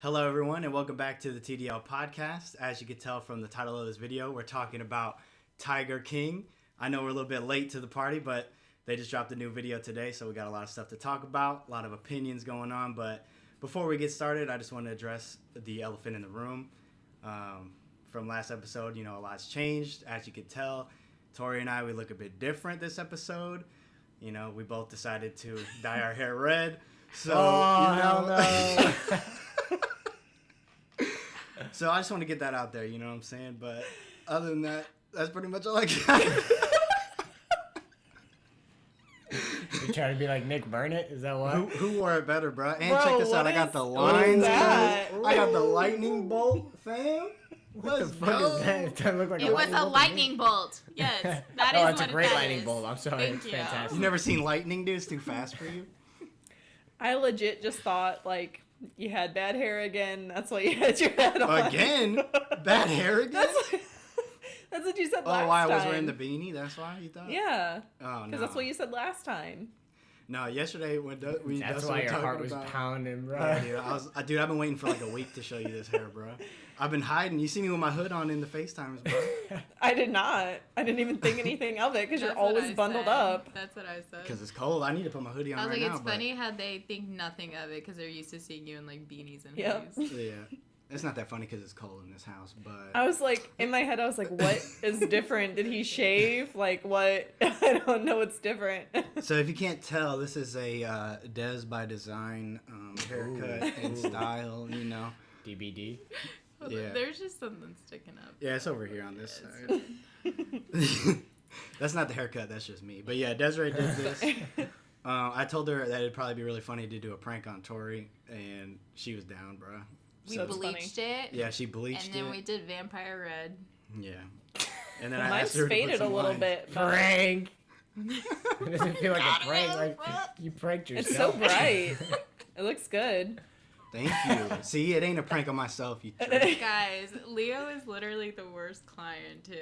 Hello, everyone, and welcome back to the TDL podcast. As you can tell from the title of this video, we're talking about Tiger King. I know we're a little bit late to the party, but they just dropped a new video today, so we got a lot of stuff to talk about, a lot of opinions going on. But before we get started, I just want to address the elephant in the room. From last episode, a lot's changed. As you can tell, Tori and I, we look a bit different this episode. We both decided to dye our hair red. So, hell no. So I just want to get that out there, you know what I'm saying? But other than that, that's pretty much all I got. You trying to be like Nick Burnett? Is that what? Who wore it better, bro? And Bro, check this out. I got the lines. that? I got the lightning bolt, fam. What Let's the fuck go. is that? It doesn't look like It was a bolt to me. lightning bolt. Yes, that is Oh, it's what a great that lightning is. bolt. I'm sorry. Thank It's you. fantastic. You never seen lightning, dude? It's too fast for you? I legit just thought, you had bad hair again. That's why you had your head on. Again? Bad hair again? That's what you said Oh, last why I time. was wearing the beanie? That's why you thought? Yeah. Oh, no. Because that's what you said last time. No, yesterday when That's Dustin why was your talking heart was about- pounding, bro. Yeah, dude, I've been waiting for like a week to show you this hair, bro. I've been hiding. You see me with my hood on in the FaceTimes, bro. I did not. I didn't even think anything of it because you're That's what always I bundled said. up. That's what I said. Because it's cold. I need to put my hoodie on I was right like, now. it's funny how they think nothing of it because they're used to seeing you in beanies and Yep. hoodies. Yeah. It's not that funny because it's cold in this house, but... I was like, in my head, I was like, what is different? Did he shave? What? I don't know what's different. So if you can't tell, this is a Des by Design haircut and style, DBD. Yeah. There's just something sticking up. Yeah, it's over here on this side. That's not the haircut, that's just me. But yeah, Desiree did this. I told her that it'd probably be really funny to do a prank on Tori, and she was down, bro. We So it's bleached it. Yeah, she bleached And then it. we did vampire red. Yeah. And then I Mine's asked her to put faded a some little lines. bit. But Prank. It doesn't feel like a prank. Like you pranked it's so yourself. bright. It looks good. Thank you. See, it ain't a prank on myself, you jerk. Guys, Leo is literally the worst client too.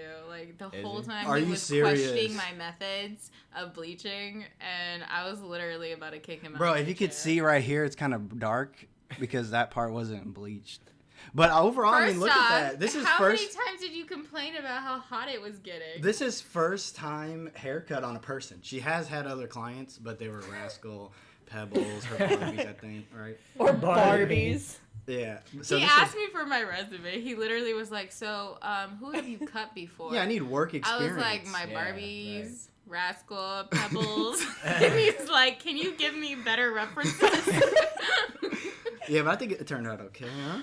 The Is whole he? time Are he you was serious? questioning my methods of bleaching, and I was literally about to kick him out. Bro, of if the you could chair. see right here, it's kind of dark because that part wasn't bleached. But overall, I mean, First look off, at that. This is how first. many times did you complain about how hot it was getting? This is first time haircut on a person. She has had other clients, but they were Rascal, Pebbles, her Barbies, I think, right? Or Barbies. Barbies. Yeah. So he this asked is- me for my resume. He literally was like, "So, who have you cut before?" Yeah, I need work I experience. was like, "My Yeah, Barbies, Rascal, Pebbles." And he's like, "Can you give me better references?" Yeah, but I think it turned out okay, huh?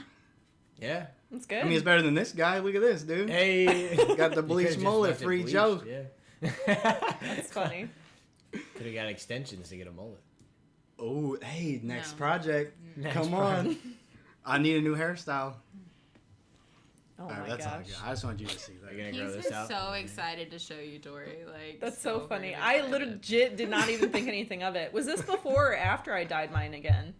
Yeah. That's good. I mean, it's better than this guy. Look at this, dude. Hey. Got the You bleached could've just mullet, left it free bleached, Joe. Yeah. That's funny. Could have got extensions to get a mullet. Oh, hey, next No. project. Next Come on. I need a new hairstyle. Oh All right, my that's all I gosh. got. I just wanted you to see Are that. you gonna grow He's this been out? so excited to show you, Dory. That's so very funny. I excited. legit did not even think anything of it. Was this before or after I dyed mine again?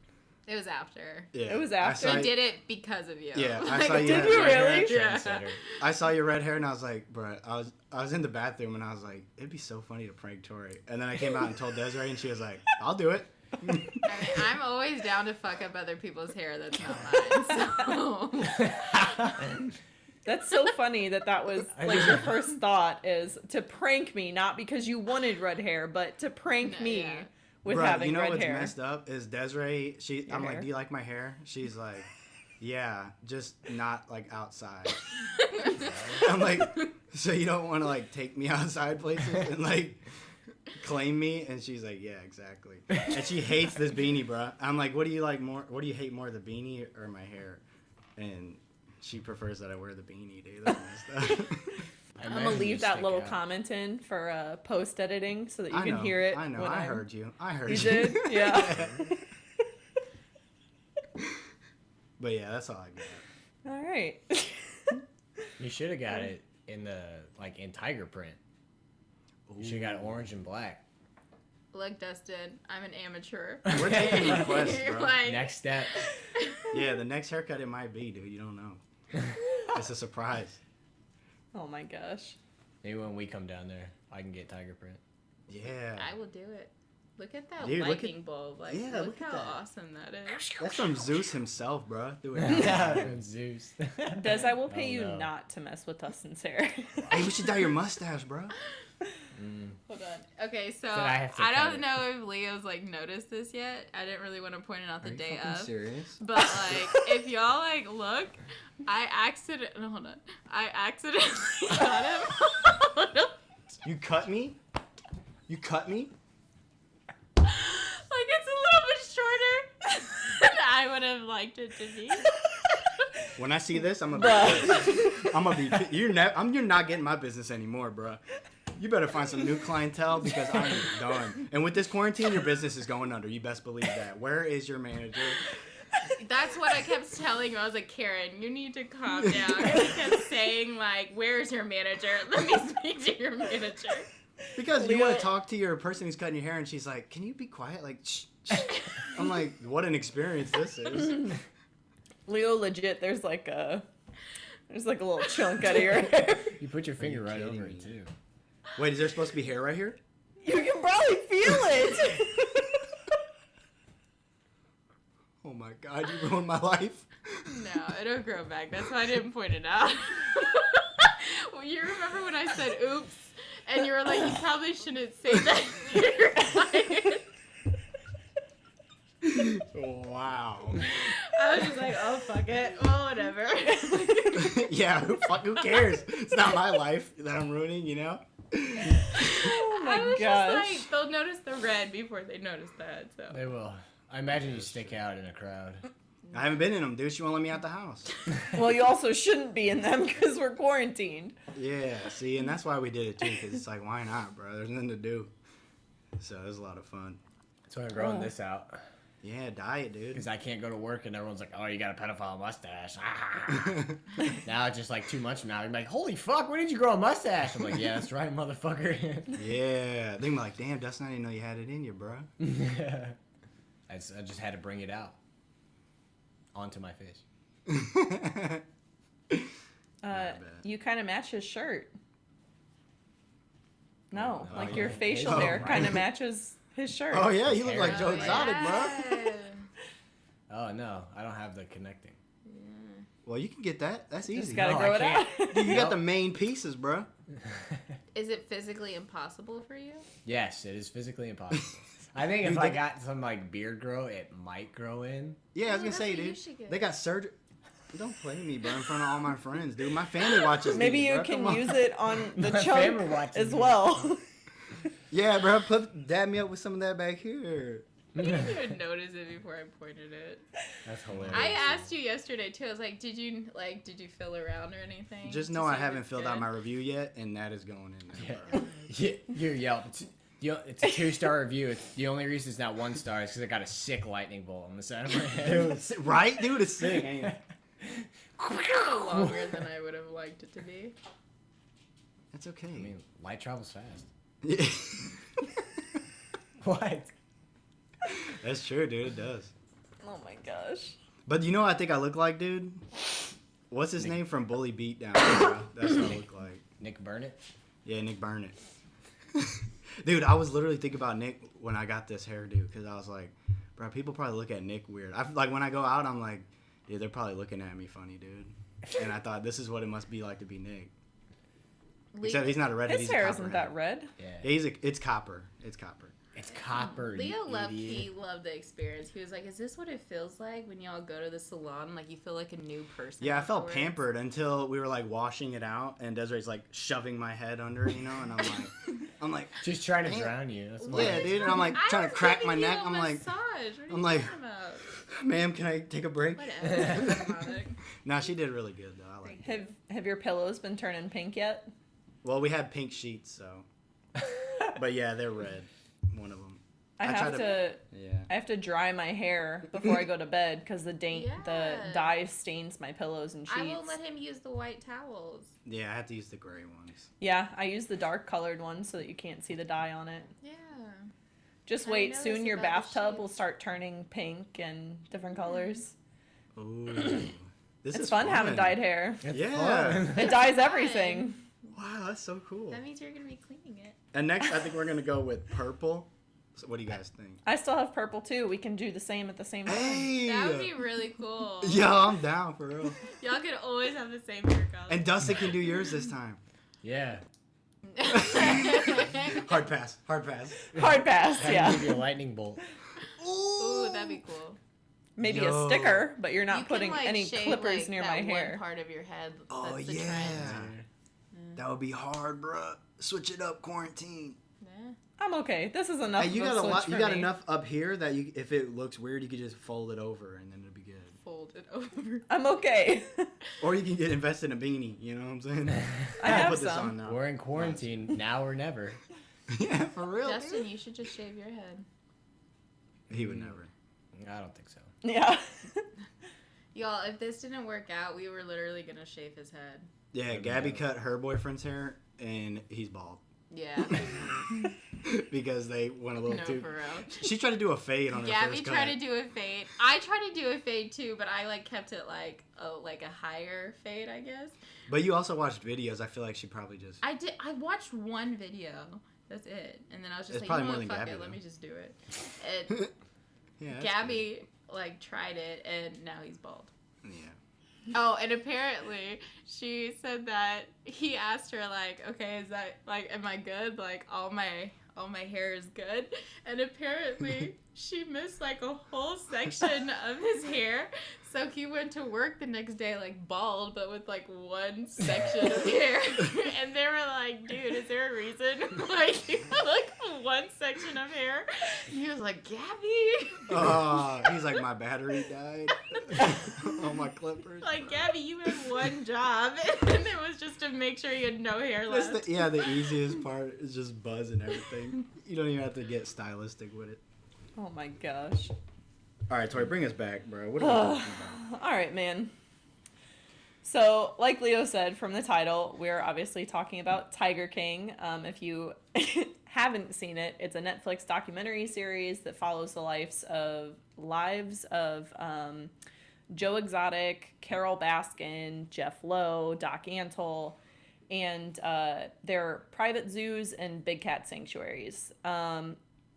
It was after. Yeah. It was I after? saw He you- did it because of you. Yeah, I Like, saw you. Did had you red hair. really? Yeah. Trendsetter. I saw your red hair and I was like, bro, I was in the bathroom and I was like, it'd be so funny to prank Tori. And then I came out and told Desiree and she was like, I'll do it. I mean, I'm always down to fuck up other people's hair that's not mine. So. That's so funny that was your first thought is to prank me, not because you wanted red hair, but to prank No, me yeah. with Bro, having you know red what's hair. messed up is Desiree, Your I'm hair? like, do you like my hair? She's like, yeah, just not like outside. I'm like, so you don't want to like take me outside places and like claim me? And she's like, yeah, exactly. And she hates this beanie, bro. I'm like, what do you like more? What do you hate more, the beanie or my hair? And she prefers that I wear the beanie, dude. That's messed up. I I'm gonna imagine leave you that stick little out. comment in for post editing so that you I can know, hear it. I know. when I I'm- heard you. I heard You you. did? Yeah. But yeah, that's all I got. All right. You should have got it in in tiger print. You should have got orange and black. Look, Dustin, I'm an amateur. We're taking requests, bro. Like, Next step. Yeah, the next haircut it might be, dude. You don't know. It's a surprise. Oh my gosh. Maybe when we come down there, I can get tiger print. Yeah. I will do it. Look at that Dude, look lightning at- bulb. Like, yeah, look look at how that. awesome that is. That's from Zeus himself, bro. Do it. Yeah, Zeus. Des, I will pay Oh, you no. not to mess with Dustin's hair. Hey, we should dye your mustache, bro. Hold on. Okay, so I have to I cut don't it. know if Leo's like noticed this yet. I didn't really want to point it out the Are you day fucking of. serious? But like, if y'all like look, I accidentally got him. Hold on. You cut me? You cut me? Like it's a little bit shorter than I would have liked it to be. When I see this, I'm gonna be. You're not getting my business anymore, bro. You better find some new clientele because I'm done. And with this quarantine, your business is going under. You best believe that. Where is your manager? That's what I kept telling her. I was like, Karen, you need to calm down. And he kept saying like, where's your manager? Let me speak to your manager. Because you want to talk to your person who's cutting your hair, and she's like, "Can you be quiet?" Like, shh, shh. I'm like, what an experience this is. Leo, legit, there's like a little chunk out of your hair. You put your finger right kidding over me? it too. Wait, is there supposed to be hair right here? You can probably feel it. Oh my god, you ruined my life. No, it'll grow back. That's why I didn't point it out. Well, you remember when I said oops? And you were like, you probably shouldn't say that. You're quiet. Wow. I was just like, oh, fuck it. Well, whatever. Yeah, who cares? It's not my life that I'm ruining, you know? Oh my I was gosh. just like, they'll notice the red before they notice that. So They will. I imagine you stick out in a crowd. I haven't been in them, dude. She won't let me out the house. Well, you also shouldn't be in them because we're quarantined. Yeah, see, and that's why we did it too, because it's like, why not, bro? There's nothing to do. So it was a lot of fun. So I'm growing this out Yeah, diet, dude. because I can't go to work and everyone's like, "Oh, you got a pedophile mustache." Now it's just like 2 months from now, you're like, "Holy fuck, when did you grow a mustache?" I'm like, "Yeah, that's right, motherfucker." Yeah, they be like, damn, Dustin, I didn't know you had it in you, bro. I just had to bring it out onto my face. bad. You kind of match his shirt. No, Oh, like yeah. your facial Oh, hair right. kind of matches his shirt. Oh yeah, you look like Joe Oh, Exotic, bro. yeah. Oh no, I don't have the connecting. Well, you can get that. That's easy. Just gotta No, grow I it out. can't. Dude, you got Nope. the main pieces, bro. Is it physically impossible for you? Yes, it is physically impossible. I think if I got some like beard grow, it might grow in. Yeah, I was Oh, gonna that's say, what you dude. should get. They got surgery. Don't play me, bro, in front of all my friends, dude. My family watches. Maybe these, you bro. can Come on. use it on the My family chunk watches as these. well. Yeah, bro. Dab me up with some of that back here. I didn't even notice it before I pointed it. That's hilarious. I asked you yesterday too. I was like, did you fill around or anything? Just to know see I if haven't it's filled good? out my review yet, and that is going in there, Yeah. bro. Your Yelp. It's a 2-star review. The only reason it's not 1 star is because I got a sick lightning bolt on the side of my head. Dude, right, dude? It's sick, ain't it? It's a little longer than I would have liked it to be. It's okay. I mean, light travels fast. Yeah. What? That's true, dude. It does. Oh my gosh. But you know what I think I look like, dude? What's his name from Bully Beatdown, bro? That's what I look like. Nick Burnett? Yeah, Nick Burnett. Dude, I was literally thinking about Nick when I got this hairdo because I was like, bro, people probably look at Nick weird. Like when I go out, I'm like, yeah, they're probably looking at me funny, dude. And I thought this is what it must be like to be Nick. Except he's not a redhead. His he's hair a isn't that red. Yeah. Yeah, it's copper. It's copper. It's copper. Leo you loved idiot. he loved the experience. He was like, "Is this what it feels like when y'all go to the salon? Like you feel like a new person." Yeah, I felt afterwards?" pampered until we were like washing it out, and Desiree's like shoving my head under, you know, and I'm like, Just trying to Damn. drown you. That's What? yeah, dude, and I'm like I trying to was crack giving my you neck. a I'm like, massage. What are I'm you like- talking about? ma'am, can I take a break? Whatever. Nah, she did really good though. I like it. Have your pillows been turning pink yet? Well, we had pink sheets, so. But yeah, they're red. One of them. I try have to Yeah. I have to dry my hair before I go to bed because the Yeah. dye stains my pillows and sheets. I won't let him use the white towels. Yeah, I have to use the gray ones. Yeah, I use the dark colored ones so that you can't see the dye on it. Yeah. Just I wait, noticed soon your about the bathtub will sheets. start turning pink and different colors. Ooh. This It's is fun having dyed hair. It's Yeah. fun. It dyes everything. Wow, that's so cool. That means you're gonna be cleaning it. And next, I think we're gonna go with purple, So what do you guys think? I still have purple too. We can do the same at the same time. Hey! That would be really cool. Yo, I'm down for real. Y'all could always have the same hair color. And Dustin can do yours this time. Yeah. Hard pass. Hard pass. Hard pass, Have yeah. to give you a lightning bolt. Ooh, that'd be cool. Maybe Yo. a sticker, but you're not You can, putting like, any shave, clippers like, near that my one hair. part of your head. Oh, That's the yeah. trend. That would be hard, bruh. Switch it up, quarantine. Yeah. I'm okay. This is enough. Hey, you of a got a switch lot. You for got me. enough up here that you, if it looks weird, you could just fold it over and then it'll be good. Fold it over. I'm okay. Or you can get invested in a beanie. You know what I'm saying? I have put this some. on now. We're in quarantine, now or never. Yeah, for real. Justin, you should just shave your head. He would never. I don't think so. Yeah. Y'all, if this didn't work out, we were literally gonna shave his head. Yeah, That'd be Gabby dope. cut her boyfriend's hair and he's bald Yeah. because they went a little No, too. for real. She tried to do a fade on her Gabby first tried cut. to do a fade. I tried to do a fade too, but I like kept it like a higher fade, I guess. But you also watched videos. I feel like she probably just. I did. I watched one video. That's it. And then I was just It's like, probably you know more what, than fuck Gabby, it, let though. me just do it. And Yeah. that's Gabby like tried it, and now he's bald. good. Yeah. Oh, and apparently she said that he asked her like, okay, is that like, am I good? Like all my hair is good, and apparently she missed like a whole section of his hair. So he went to work the next day like bald, but with like one section of hair. And they were like, dude, is there a reason? Like, you have like one section of hair. And he was like, Gabby. He's like, my battery died on my clippers. Like, Gabby, you had one job, and it was just to make sure you had no hair That's left. the easiest part is just buzz and everything. You don't even have to get stylistic with it. Oh my gosh. All right, Tori, bring us back, bro. What are we talking about? All right, man. So, like Leo said from the title, we're obviously talking about Tiger King. If you haven't seen it, it's a Netflix documentary series that follows the lives of Joe Exotic, Carol Baskin, Jeff Lowe, Doc Antle, and their private zoos and big cat sanctuaries.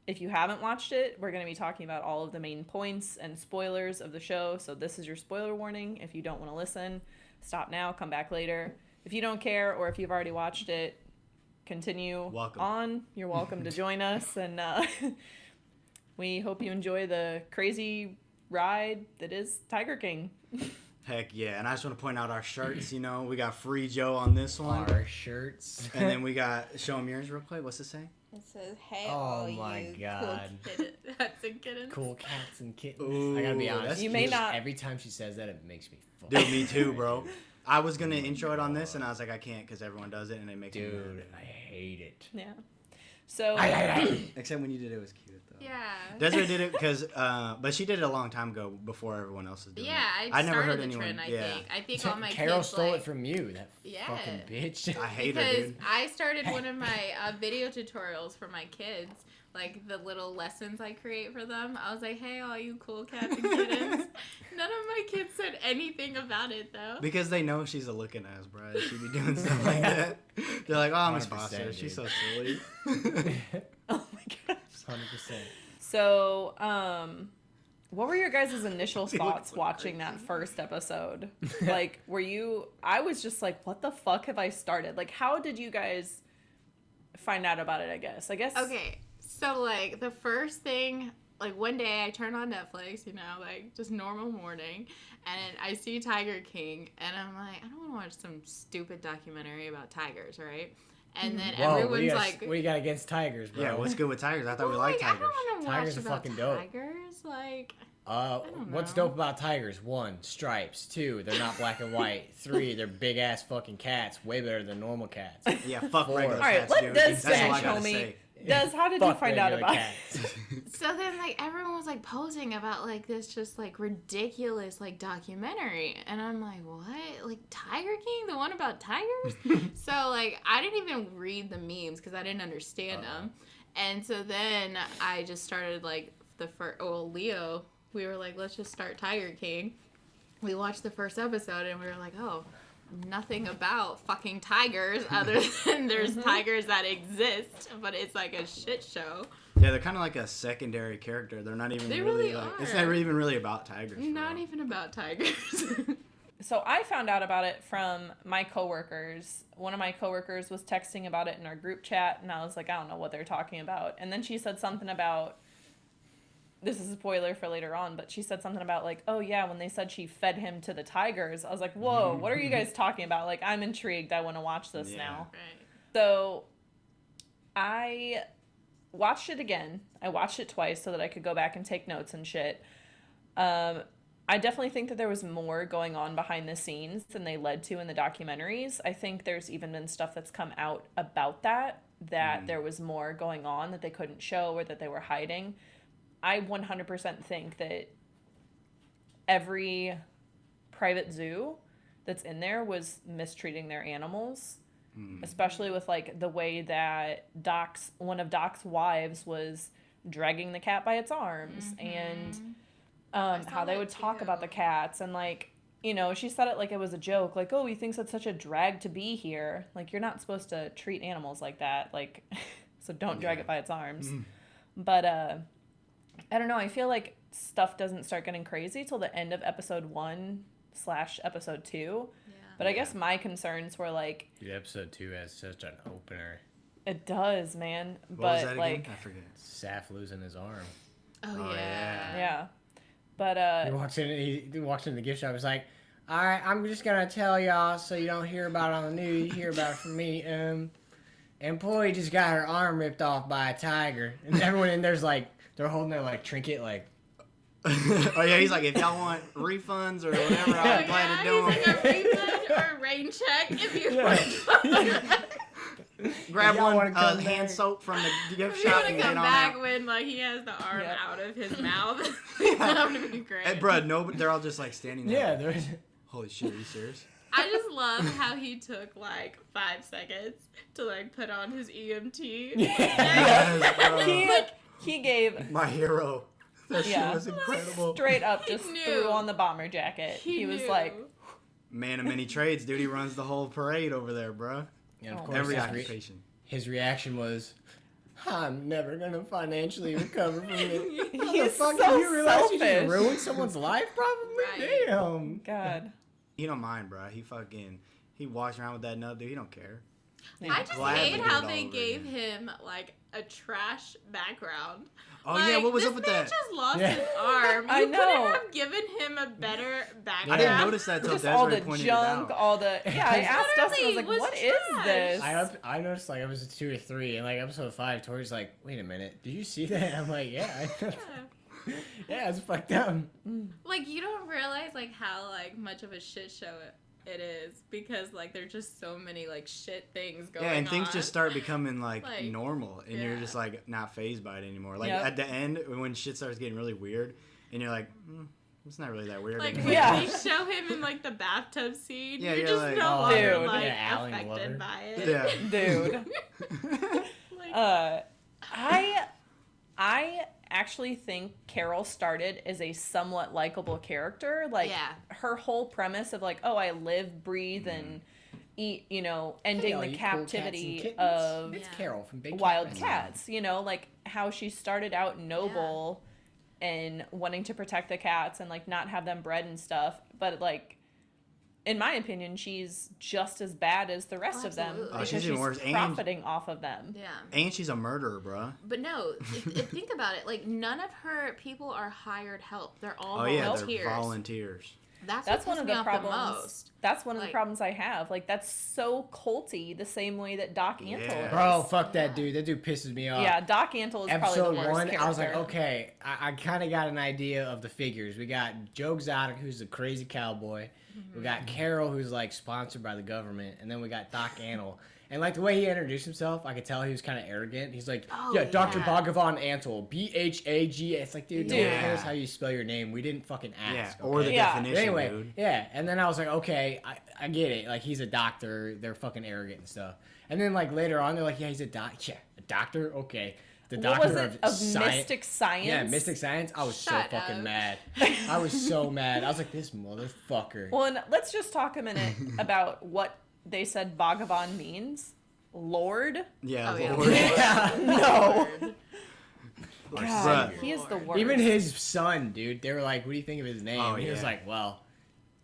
If you haven't watched it, we're going to be talking about all of the main points and spoilers of the show. So this is your spoiler warning. If you don't want to listen, stop now, come back later. If you don't care, or if you've already watched it, continue Welcome. on. You're welcome to join us. And we hope you enjoy the crazy ride that is Tiger King. Heck yeah. And I just want to point out our shirts. You know, we got Free Joe on this one. Our shirts. And then we got, show them yours real quick. What's it say? It says, hey, Oh all my you God. cool cats and kittens. Cool cats and kittens. Ooh, I gotta be that's honest. You may cute. not- Every time she says that, it makes me fuck. Dude, me too, bro. I was going to intro it on this, and I was like, I can't because everyone does it, and it makes me Dude, mad. I hate it. Yeah. So, Except when you did it was cute, though. Yeah. Desiree did it because, but she did it a long time ago before everyone else was doing Yeah, it. I never started heard the anyone. trend, I yeah. think. I think all my Carol kids, stole like, it from you, that Yeah. fucking bitch. I hate her, because dude. I started one of my video tutorials for my kids, like the little lessons I create for them. I was like, hey, all you cool cats and kittens. None of my kids said anything about it, though. Because they know she's a looking ass, bro. She be doing stuff like that. They're like, oh, Miss 100%, Foster, she's so dude. silly. oh my gosh. 100%. So, what were your guys' initial They thoughts look watching that first episode? Like, I was just like, what the fuck have I started? Like, how did you guys find out about it, I guess? Okay, so, like, the first thing, like, one day I turn on Netflix, you know, like, just normal morning, and I see Tiger King, and I'm like, I don't want to watch some stupid documentary about tigers, right? And then Whoa, everyone's like, what do you got against tigers, bro? Yeah, what's good with tigers? I thought we well, liked like, tigers. I don't want to watch Tigers are about fucking dope. tigers, like... don't What's know. dope about tigers? 1, stripes. 2, they're not black and white. 3, they're big ass fucking cats, way better than normal cats. Yeah, fuck Four. regular All right, cats, let dude. Des That's all I finish, gotta homie. say. Des, how did you Fuck find out regular about it? cats. So then, like, everyone was, like, posing about, like, this just, like, ridiculous, like, documentary. And I'm like, what? Like, Tiger King? The one about tigers? So, like, I didn't even read the memes because I didn't understand them. And so then I just started, like, Leo, we were like, let's just start Tiger King. We watched the first episode and we were like, oh, nothing about fucking tigers other than there's tigers that exist, but it's like a shit show. Yeah, they're kind of like a secondary character. They're not even They really really like. are. It's never even really about tigers. for Not real. even about tigers. So I found out about it from my coworkers. One of my coworkers was texting about it in our group chat, and I was like, I don't know what they're talking about. And then she said something about, this is a spoiler for later on, but she said something about like, oh yeah, when they said she fed him to the tigers, I was like, whoa, what are you guys talking about? Like, I'm intrigued. I want to watch this Yeah. now. Right. So I watched it again. I watched it twice so that I could go back and take notes and shit. I definitely think that there was more going on behind the scenes than they led to in the documentaries. I think there's even been stuff that's come out about that there was more going on that they couldn't show or that they were hiding. I 100% think that every private zoo that's in there was mistreating their animals, especially with like the way that one of Doc's wives was dragging the cat by its arms and saw how they that would talk too. about the cats and like, you know, she said it like it was a joke, like, oh, he thinks it's such a drag to be here. Like, you're not supposed to treat animals like that. Like, so don't drag it by its arms. But I don't know. I feel like stuff doesn't start getting crazy till the end of episode 1/episode 2. Yeah. But I guess my concerns were like, Dude, episode 2 has such an opener. it does, man. What But was that like, again? I forget. Saf losing his arm. Oh, Oh, yeah. yeah. But He walks in the gift shop. He's like, all right, I'm just gonna tell y'all so you don't hear about it on the news. You hear about it from me. Employee just got her arm ripped off by a tiger, and everyone in there's like, they're holding their like trinket, like. Oh yeah, he's like, if y'all want refunds or whatever, I plan to do he's them. like a refund or a rain check if you want. Grab Y'all one wanna come hand back? soap from the gift If you shop want and to get come on back out. when like he has the arm Yeah. out of his mouth, that would be great. Hey, bro, no, they're all just like standing there. Yeah, there's. Holy shit, are you serious? I just love how he took like 5 seconds to like put on his EMT. Yes, bro. he gave My hero. That Yeah. shit was incredible. straight up just knew. threw on the bomber jacket. He was knew. like, Man of many trades, dude. He runs the whole parade over there, bro. And of Oh, course, Every his, occupation. his reaction was, I'm never gonna financially recover from it. How the He's fuck so do you realize you just selfish. ruined someone's life? Probably. Right. Damn. God. He don't mind, bro. He walks around with that nub, dude. He don't care. I just Gladly hate did how it all they over gave again. him like a trash background. Oh yeah, what was this up with man that? just lost Yeah. his arm. I You know. couldn't have given him a better background. I didn't notice that till Just all Desiree the pointed junk, it out. all the... Yeah, I asked Dustin, I was Literally like, was what is trash. this? I noticed like episode 2 or 3, and like episode 5, Tori's like, wait a minute, did you see that? I'm like, yeah, yeah, it's fucked up. Like you don't realize like how like much of a shit show it is because like there's just so many like shit things going on. Yeah, and things just start becoming like Like, normal, and you're yeah. just like not phased by it anymore. Like Yep. at the end, when shit starts getting really weird, and you're like, it's not really that weird Like anymore. when Yeah. they show him in like the bathtub scene, Yeah, you're you're just like, no oh, longer Dude. like Yeah, Alan Glover. affected by it. Yeah. Dude. Like, I actually think Carol started as a somewhat likable character. Like, Yeah. her whole premise of like, oh, I live, breathe, and eat, you know, ending Hey, all the you cool cats and captivity kittens. of It's Yeah. Carol from Big wild Cat. cats, you know, like how she started out noble and wanting to protect the cats and like not have them bred and stuff, but like in my opinion she's just as bad as the rest Oh, of them absolutely. Oh, because she's even worse. And- profiting off of them. yeah. And she's a murderer, bro. But no, think about it. Like none of her people are hired help. They're all Oh yeah, volunteers. they're volunteers. That's That's what one of pissed me the off problems. the most. That's one of the Like- problems I have. Like that's so culty, the same way that Doc Antle Yeah. is. Bro, fuck that dude. That dude pisses me off. Yeah, Doc Antle is probably Episode the worst 1, character. I was like, okay, I kind of got an idea of the figures. We got Joe Exotic, who's a crazy cowboy. We got Carol, who's like sponsored by the government, and then we got Doc Antle. And like the way he introduced himself, I could tell he was kind of arrogant. He's like, Oh, yeah, Dr. yeah. Bhagavan Antle, Bhag. It's like, dude, no one Yeah. cares how you spell your name. We didn't fucking ask. Yeah, or the okay? Yeah. definition, But anyway, dude. yeah, and then I was like, okay, I get it. Like, he's a doctor. They're fucking arrogant and stuff. And then, like, later on, they're like, yeah, he's a yeah, a doctor? Okay. The What doctor was it? of Of science. Mystic Science? Yeah, Mystic Science. I was Shut so fucking up. mad. I was so mad. I was like, this motherfucker. Well, and let's just talk a minute about what they said Bhagavan means. Lord? Yeah, Oh, yeah. Lord. Yeah. No. Our God, savior. he is the worst. Even his son, dude. They were like, "What do you think of his name?" Oh, He was yeah. like, "Well,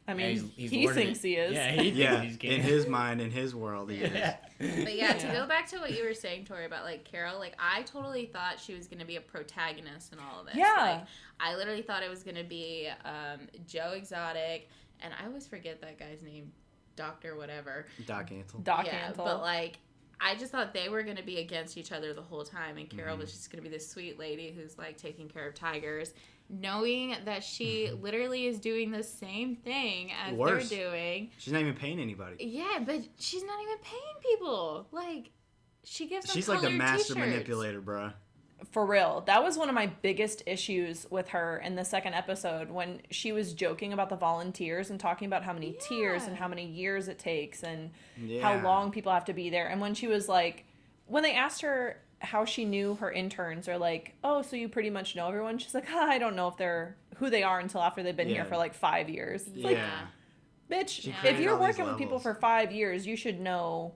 I yeah, mean, he's he Lord of thinks it." he is. Yeah, he Yeah, thinks he's king. in his mind, in his world, he Yeah. But yeah, to Yeah. go back to what you were saying, Tori, about like Carol, like I totally thought she was gonna be a protagonist in all of this. Yeah. Like I literally thought it was gonna be Joe Exotic, and I always forget that guy's name, Doctor whatever. Doc Antle. Doc Yeah, Antle. but like I just thought they were gonna be against each other the whole time, and Carol was just gonna be this sweet lady who's like taking care of tigers, knowing that she literally is doing the same thing as Worse. they're doing. She's not even paying anybody. Yeah, but she's not even paying people. Like she gives them She's like the colored master t-shirts. manipulator, bruh. For real. That was one of my biggest issues with her in the second episode when she was joking about the volunteers and talking about how many tiers and how many years it takes and how Yeah. long people have to be there. And when she was like, when they asked her how she knew her interns, or like, oh, so you pretty much know everyone? She's like, I don't know if they're who they are until after they've been here Yeah. for like 5 years. It's Yeah. like, bitch, She if created you're all these working with people levels. for 5 years, you should know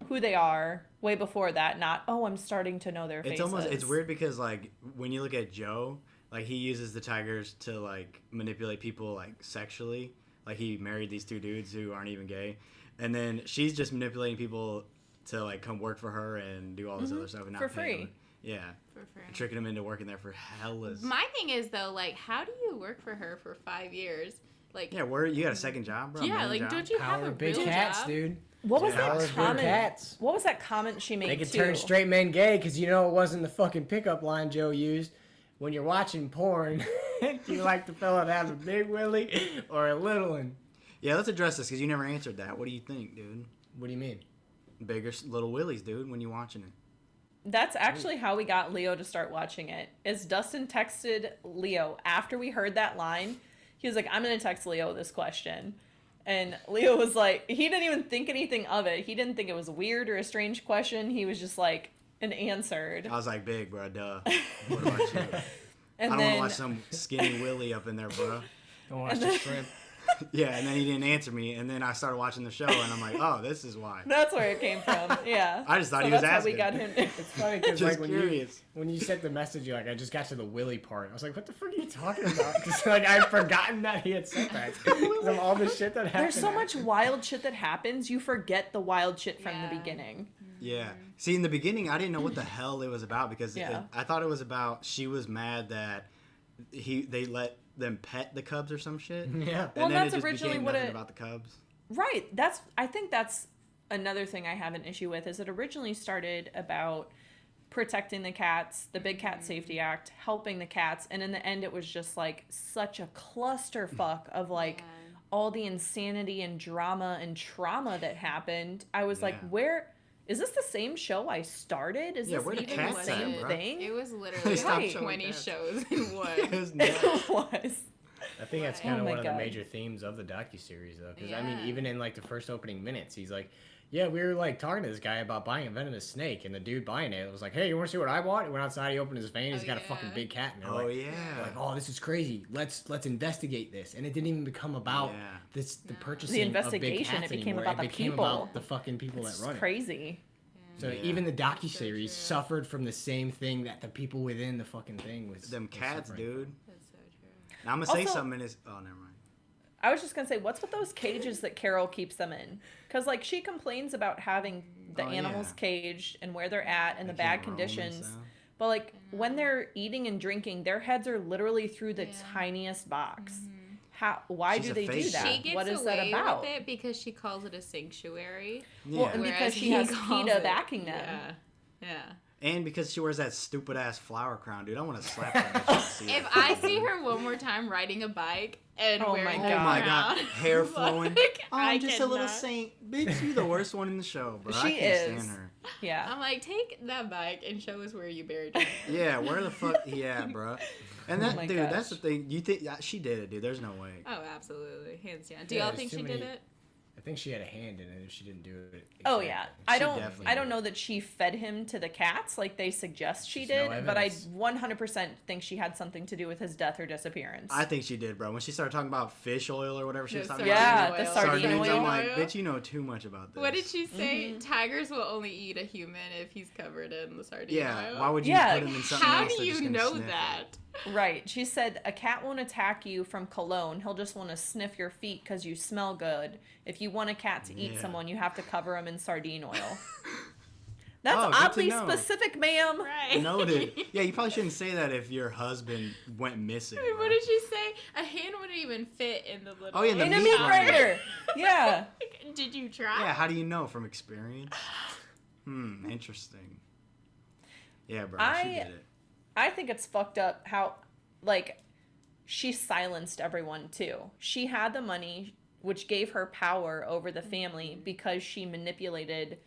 who they are way before that, not, oh, I'm starting to know their faces. It's weird because like when you look at Joe, like he uses the tigers to like manipulate people like sexually. Like he married these two dudes who aren't even gay, and then she's just manipulating people to like come work for her and do all this other stuff and not For pay free. them. Yeah, For free. tricking them into working there for hellas. My thing is though, like, how do you work for her for 5 years? Like, Yeah, where you got a second job, bro? yeah, Main like, job? don't you have Power a of big real cats, job? dude. What was Power that of big comment? cats. What was that comment she made They could too? turn straight men gay because you know it wasn't the fucking pickup line Joe used. When you're watching porn, do you like the fella that has a big willy or a little one? Yeah, let's address this because you never answered that. What do you think, dude? What do you mean? Bigger, little willies, dude. When you watching it. That's actually how we got Leo to start watching it. Is Dustin texted Leo after we heard that line. He was like, I'm going to text Leo this question. And Leo was like, he didn't even think anything of it. He didn't think it was weird or a strange question. He was just like, and answered. I was like, big, bro, duh. What about you? And I don't want then to watch some skinny willy up in there, bro. Don't watch the shrimp. Yeah, and then he didn't answer me, and then I started watching the show, and I'm like, oh, this is why. that's where it came from. Yeah. I just thought So he was that's how asking. we got him. It's funny because Just like curious. when you sent the message, you're like, I just got to the willy part. I was like, what the fuck are you talking about? Because like I'd forgotten that he had said that. 'Cause of all the shit that happened. There's so much wild shit that happens, you forget the wild shit from the Yeah. beginning. Yeah. See, in the beginning, I didn't know what the hell it was about because Yeah. I thought it was about she was mad that they let them pet the cubs or some shit. Yeah. Well, And then that's it just originally became what nothing it- about the cubs. Right. I think that's another thing I have an issue with is it originally started about protecting the cats, the Big Cat Safety Act, helping the cats, and in the end it was just like such a clusterfuck of like Yeah. all the insanity and drama and trauma that happened. I was like, Yeah. where is this the same show I started? Is Yeah, this where the even cats the at, same bro? thing? It was They literally stopped like showing 20 cats. shows in one. It was It nuts. was. I think that's Oh kind of my one of God. the major themes of the docuseries, though. Because I mean, Yeah. even in like the first opening minutes, he's like, "Yeah, we were like talking to this guy about buying a venomous snake," and the dude buying it was like, "Hey, you want to see what I bought?" He went outside, he opened his vein, he's Oh, got a yeah. fucking big cat, and they're Oh, like, yeah. like, "Oh, this is crazy. Let's investigate this." And it didn't even become about Yeah. the No. purchasing The of big investigation, cats it became anymore. about It the became people. about the fucking people It's that run it. crazy. So Yeah. even the That's so docuseries true. suffered from the same thing that the people within the fucking thing was. Them was cats, suffering dude. That's so true. Now, I'm going to say Also- something. Oh, never mind. I was just gonna say, what's with those cages that Carol keeps them in? Because like she complains about having the Oh, animals yeah. caged and where they're at and the They bad can't roam and conditions. stuff. But like when they're eating and drinking, their heads are literally through the Yeah. tiniest box. How? Why She's do a they do fake that? She gets What is away that about? with it because she calls it a sanctuary. Well, and Yeah. because whereas she he has calls PETA it- backing them. Yeah. Yeah. And because she wears that stupid ass flower crown, dude. I want to slap her. Bitch to see If it. I see her one more time riding a bike and Oh wearing my the Oh my god, crown, hair flowing. like, Oh, I I'm just a little cannot. saint. Bitch, you the worst one in the show, bro. I She can't is. stand her. Yeah. I'm like, take that bike and show us where you buried her. Yeah, where the fuck? Yeah, bro. And that, Oh my dude, that's gosh. the thing. You think she did it, dude? There's no way. Oh, absolutely, hands down. Do Yeah, y'all there's think too she many- did it? I think she had a hand in it if she didn't do it. Oh yeah, exactly. I don't know that she fed him to the cats like they suggest she There's no did, but I evidence. 100% think she had something to do with his death or disappearance. I think she did, bro. When she started talking about fish oil or whatever she was The talking Yeah, about. the sardine Sardines, oil. I'm like, bitch, you know too much about this. What did she say? Tigers will only eat a human if he's covered in the sardine Yeah, oil. why would you Yeah, put him in something How else? do They're just you gonna know sniff it? that? Right. She said a cat won't attack you from cologne. He'll just want to sniff your feet because you smell good. If you want a cat to eat Yeah. someone, you have to cover him in sardine oil. That's Oh, good to oddly know. specific, ma'am. Right. Noted. Yeah, you probably shouldn't say that if your husband went missing. Wait, bro. what did she say? A hand wouldn't even fit in the little. Oh, yeah, in the In a meat meat grinder. grinder. Yeah. Did you try? Yeah, how do you know from experience? Interesting. Yeah, bro, she did it. I think it's fucked up how, like, she silenced everyone too. She had the money, which gave her power over the family because she manipulated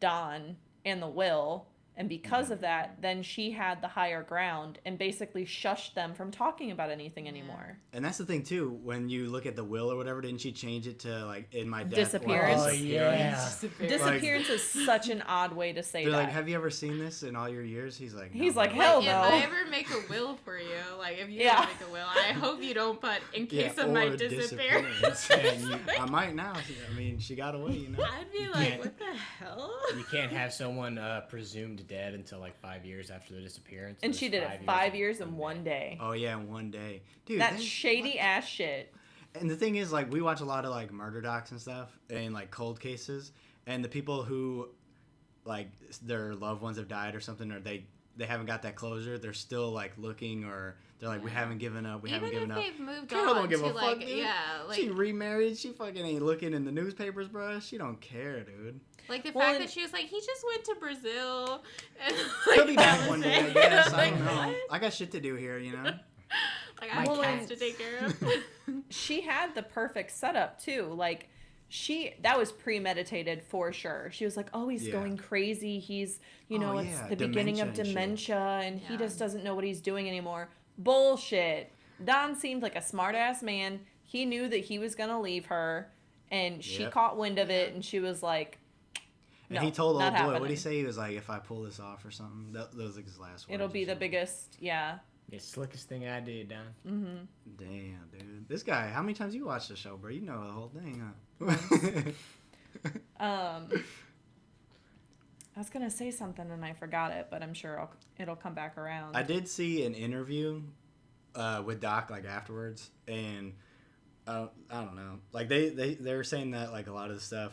Don and the will. And because of that, then she had the higher ground and basically shushed them from talking about anything anymore. And that's the thing too. When you look at the will or whatever, didn't she change it to like in my death? Disappearance. Or Oh, yeah. Disappearance is such an odd way to say They're that. like, have you ever seen this in all your years? He's like, no, He's like, bro. hell If no. I ever make a will for you, like if you Yeah. ever make a will, I hope you don't put in Yeah, case of my or disappearance. Yeah, I might now. I mean, she got away, you know. I'd be like, can't- what the hell? You can't have someone presumed dead until like 5 years after the disappearance. And It she was did it 5 years in one day. Oh yeah, in one day, dude. That they- shady ass shit. And the thing is, like, we watch a lot of like murder docs and stuff, and like cold cases, and the people who, like, their loved ones have died or something, or they haven't got that closure. They're still like looking, or they're like, we haven't given up. We Even haven't given if up. they've moved Carol on don't give to a fuck, like, dude. yeah, like She remarried. She fucking ain't looking in the newspapers, bro. She don't care, dude. like the Well, fact and- that she was like, he just went to Brazil, and He'll like be that back was one day, I it. guess. I Like, don't know. what? I got shit to do here, you know. Like My I have cats. kids to take care of. She had the perfect setup too. Like that was premeditated for sure. She was like, "Oh, he's Yeah. going crazy. He's, you know, Oh, it's yeah, the beginning of dementia and shit." dementia and he Yeah. just doesn't know what he's doing anymore." Bullshit. Don seemed like a smart-ass man. He knew that he was going to leave her and she Yep. caught wind of it and she was like, And no, he told old not boy, what did he happening. say? He was like, if I pull this off or something, that was like his last words. It'll or be the something. biggest, yeah. The slickest thing I did, Don. Damn, dude. This guy, how many times you watched the show, bro? You know the whole thing, huh? I was gonna say something and I forgot it, but I'm sure it'll come back around. I did see an interview with Doc, like, afterwards, and I don't know. Like, they were saying that, like, a lot of the stuff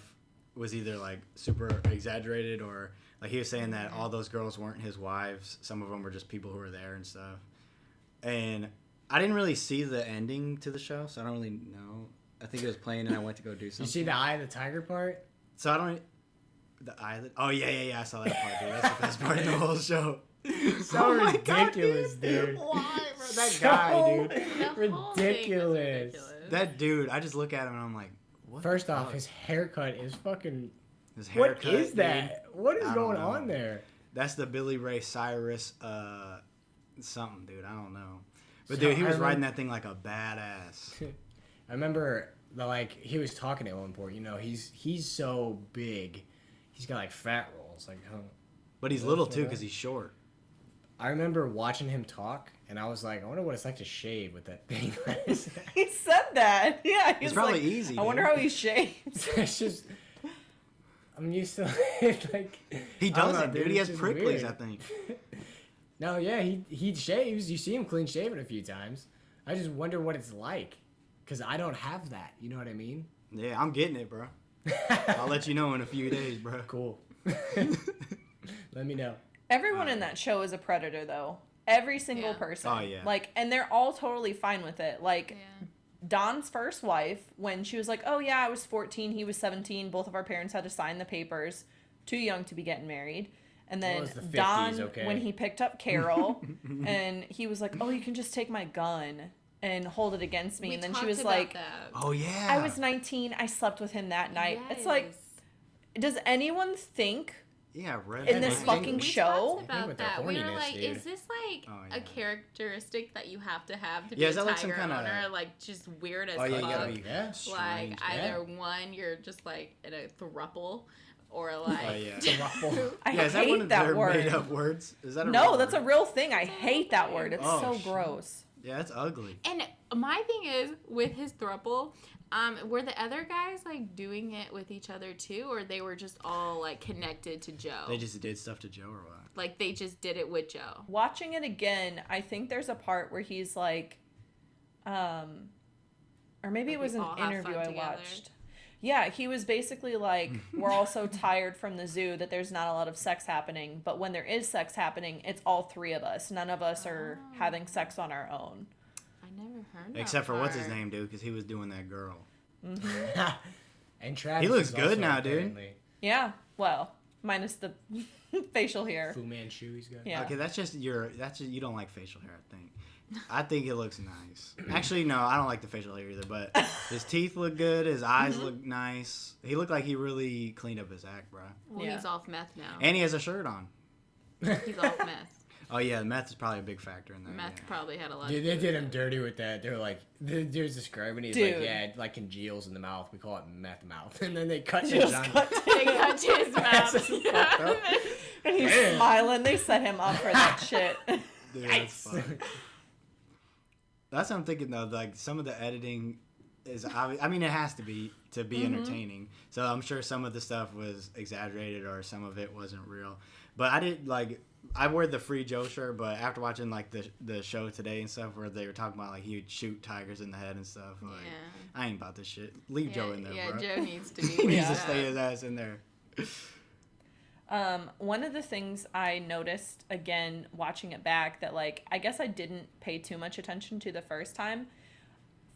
was either, like, super exaggerated or, like, he was saying that all those girls weren't his wives. Some of them were just people who were there and stuff. And I didn't really see the ending to the show, so I don't really know. I think it was playing and I went to go do You something. see the eye of the tiger part? So I don't... The eye... Oh, yeah, I saw that part, dude. That's the best part in the whole show. So Oh my God, ridiculous, dude. Why, bro? That So guy, dude. The whole thing was Ridiculous. That dude, I just look at him and I'm like, what? First the off, fuck? his haircut is fucking. His What haircut, is dude. that? What is I don't going know. on there? That's the Billy Ray Cyrus, something, dude. I don't know. But So dude, he I was riding remember- that thing like a badass. I remember, he was talking at one point. You know, he's so big. He's got like fat rolls. Like, huh. But he's Yeah, little that's too what because he's short. I remember watching him talk, and I was like, I wonder what it's like to shave with that thing. He said that. Yeah, he It's was probably like, easy, I wonder dude. how he shaves. It's just, I'm used to it, like. He I don't know, doesn't, dude. He it's has just pricklies, weird. I think. No, yeah, he shaves. You see him clean shaven a few times. I just wonder what it's like, cause I don't have that. You know what I mean? Yeah, I'm getting it, bro. I'll let you know in a few days, bro. Cool. Let me know. Everyone in that show is a predator, though. Every single Yeah. person. Oh, yeah. Like, and they're all totally fine with it. Like, Yeah. Don's first wife, when she was like, oh, yeah, I was 14, he was 17, both of our parents had to sign the papers, too young to be getting married. And Well, then it's the 50s, Don, okay. when he picked up Carol, and he was like, oh, you can just take my gun and hold it against me. We And then she talked was about like, that. Oh yeah. I was 19, I slept with him that night. It's like, does anyone think Yeah, red. In this flag. fucking we show? talked about with their that. We were horniness, like, dude. is this like Oh, a yeah. characteristic that you have to have to be Yeah, a is that like tiger some kinda- owner? Like just weird as Oh yeah, you fuck. gotta be Yeah. strange. Like either one, you're just like in a thruple, or like Oh yeah. I Yeah, is that one hate of that their word. made up words? Is that a No, real that's a word? real thing. I hate that word. It's Oh, so shit. gross. Yeah, that's ugly. And my thing is with his thruple, were the other guys like doing it with each other too, or they were just all like connected to Joe? They just did stuff to Joe or what? like they just did it with Joe. Watching it again, I think there's a part where he's like, or maybe Like it was we an all have interview fun I together. watched. Yeah, he was basically like, we're all so tired from the zoo that there's not a lot of sex happening, but when there is sex happening, it's all three of us. None of us are having sex on our own. I never heard that Except for what's his part. name, dude? Because he was doing that girl. And Travis. He looks is good also now, dude. apparently Yeah, well, minus the facial hair. Fu Manchu, he's got. Yeah. Okay, that's just you don't like facial hair, I think. I think it looks nice. Actually, no, I don't like the facial hair either. But his teeth look good. His eyes look nice. He looked like he really cleaned up his act, bro. Well, Yeah. he's off meth now. And he has a shirt on. He's off meth. Oh yeah, meth is probably a big factor in that. Meth yeah. probably had a lot. Dude, to they do did with him it. dirty with that. They were like, the dude's describing. He's Dude. like, yeah, it like congeals in the mouth. We call it meth mouth. And then they cut his Just on. cut They cut his mouth. up. and he's Man. smiling. They set him up for that shit. Dude, that's fun. That's what I'm thinking though. Like some of the editing is obvious. I mean, it has to be entertaining. So I'm sure some of the stuff was exaggerated or some of it wasn't real. But I did like I wore the Free Joe shirt, but after watching like the show today and stuff where they were talking about like he would shoot tigers in the head and stuff. Like Yeah. I ain't about this shit. Leave Joe in there, yeah, bro. Joe needs to be. he needs to Yeah. stay his ass in there. One of the things I noticed again watching it back that like I guess I didn't pay too much attention to the first time.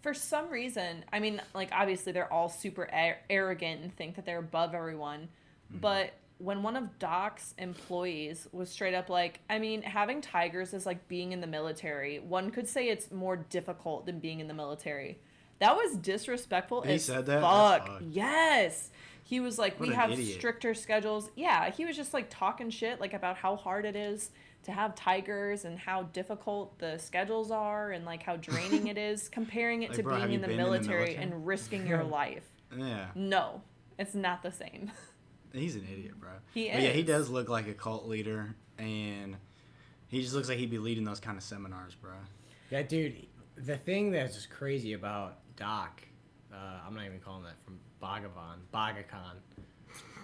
For some reason, I mean, like obviously they're all super arrogant and think that they're above everyone, but when one of Doc's employees was straight up like, I mean, having tigers is like being in the military. One could say it's more difficult than being in the military. That was disrespectful He as said that? fuck. That's fucked. Yes. He was like, What we an have idiot. stricter schedules. Yeah, he was just like talking shit like about how hard it is to have tigers and how difficult the schedules are and like how draining it is, comparing it Like, to bro, have being you in the been in the military military? and risking your life. Yeah. No, it's not the same. He's an idiot, bro. He But yeah, he is. does look like a cult leader, and he just looks like he'd be leading those kind of seminars, bro. Yeah, dude. The thing that's just crazy about Doc, I'm not even calling that from Bhagavan.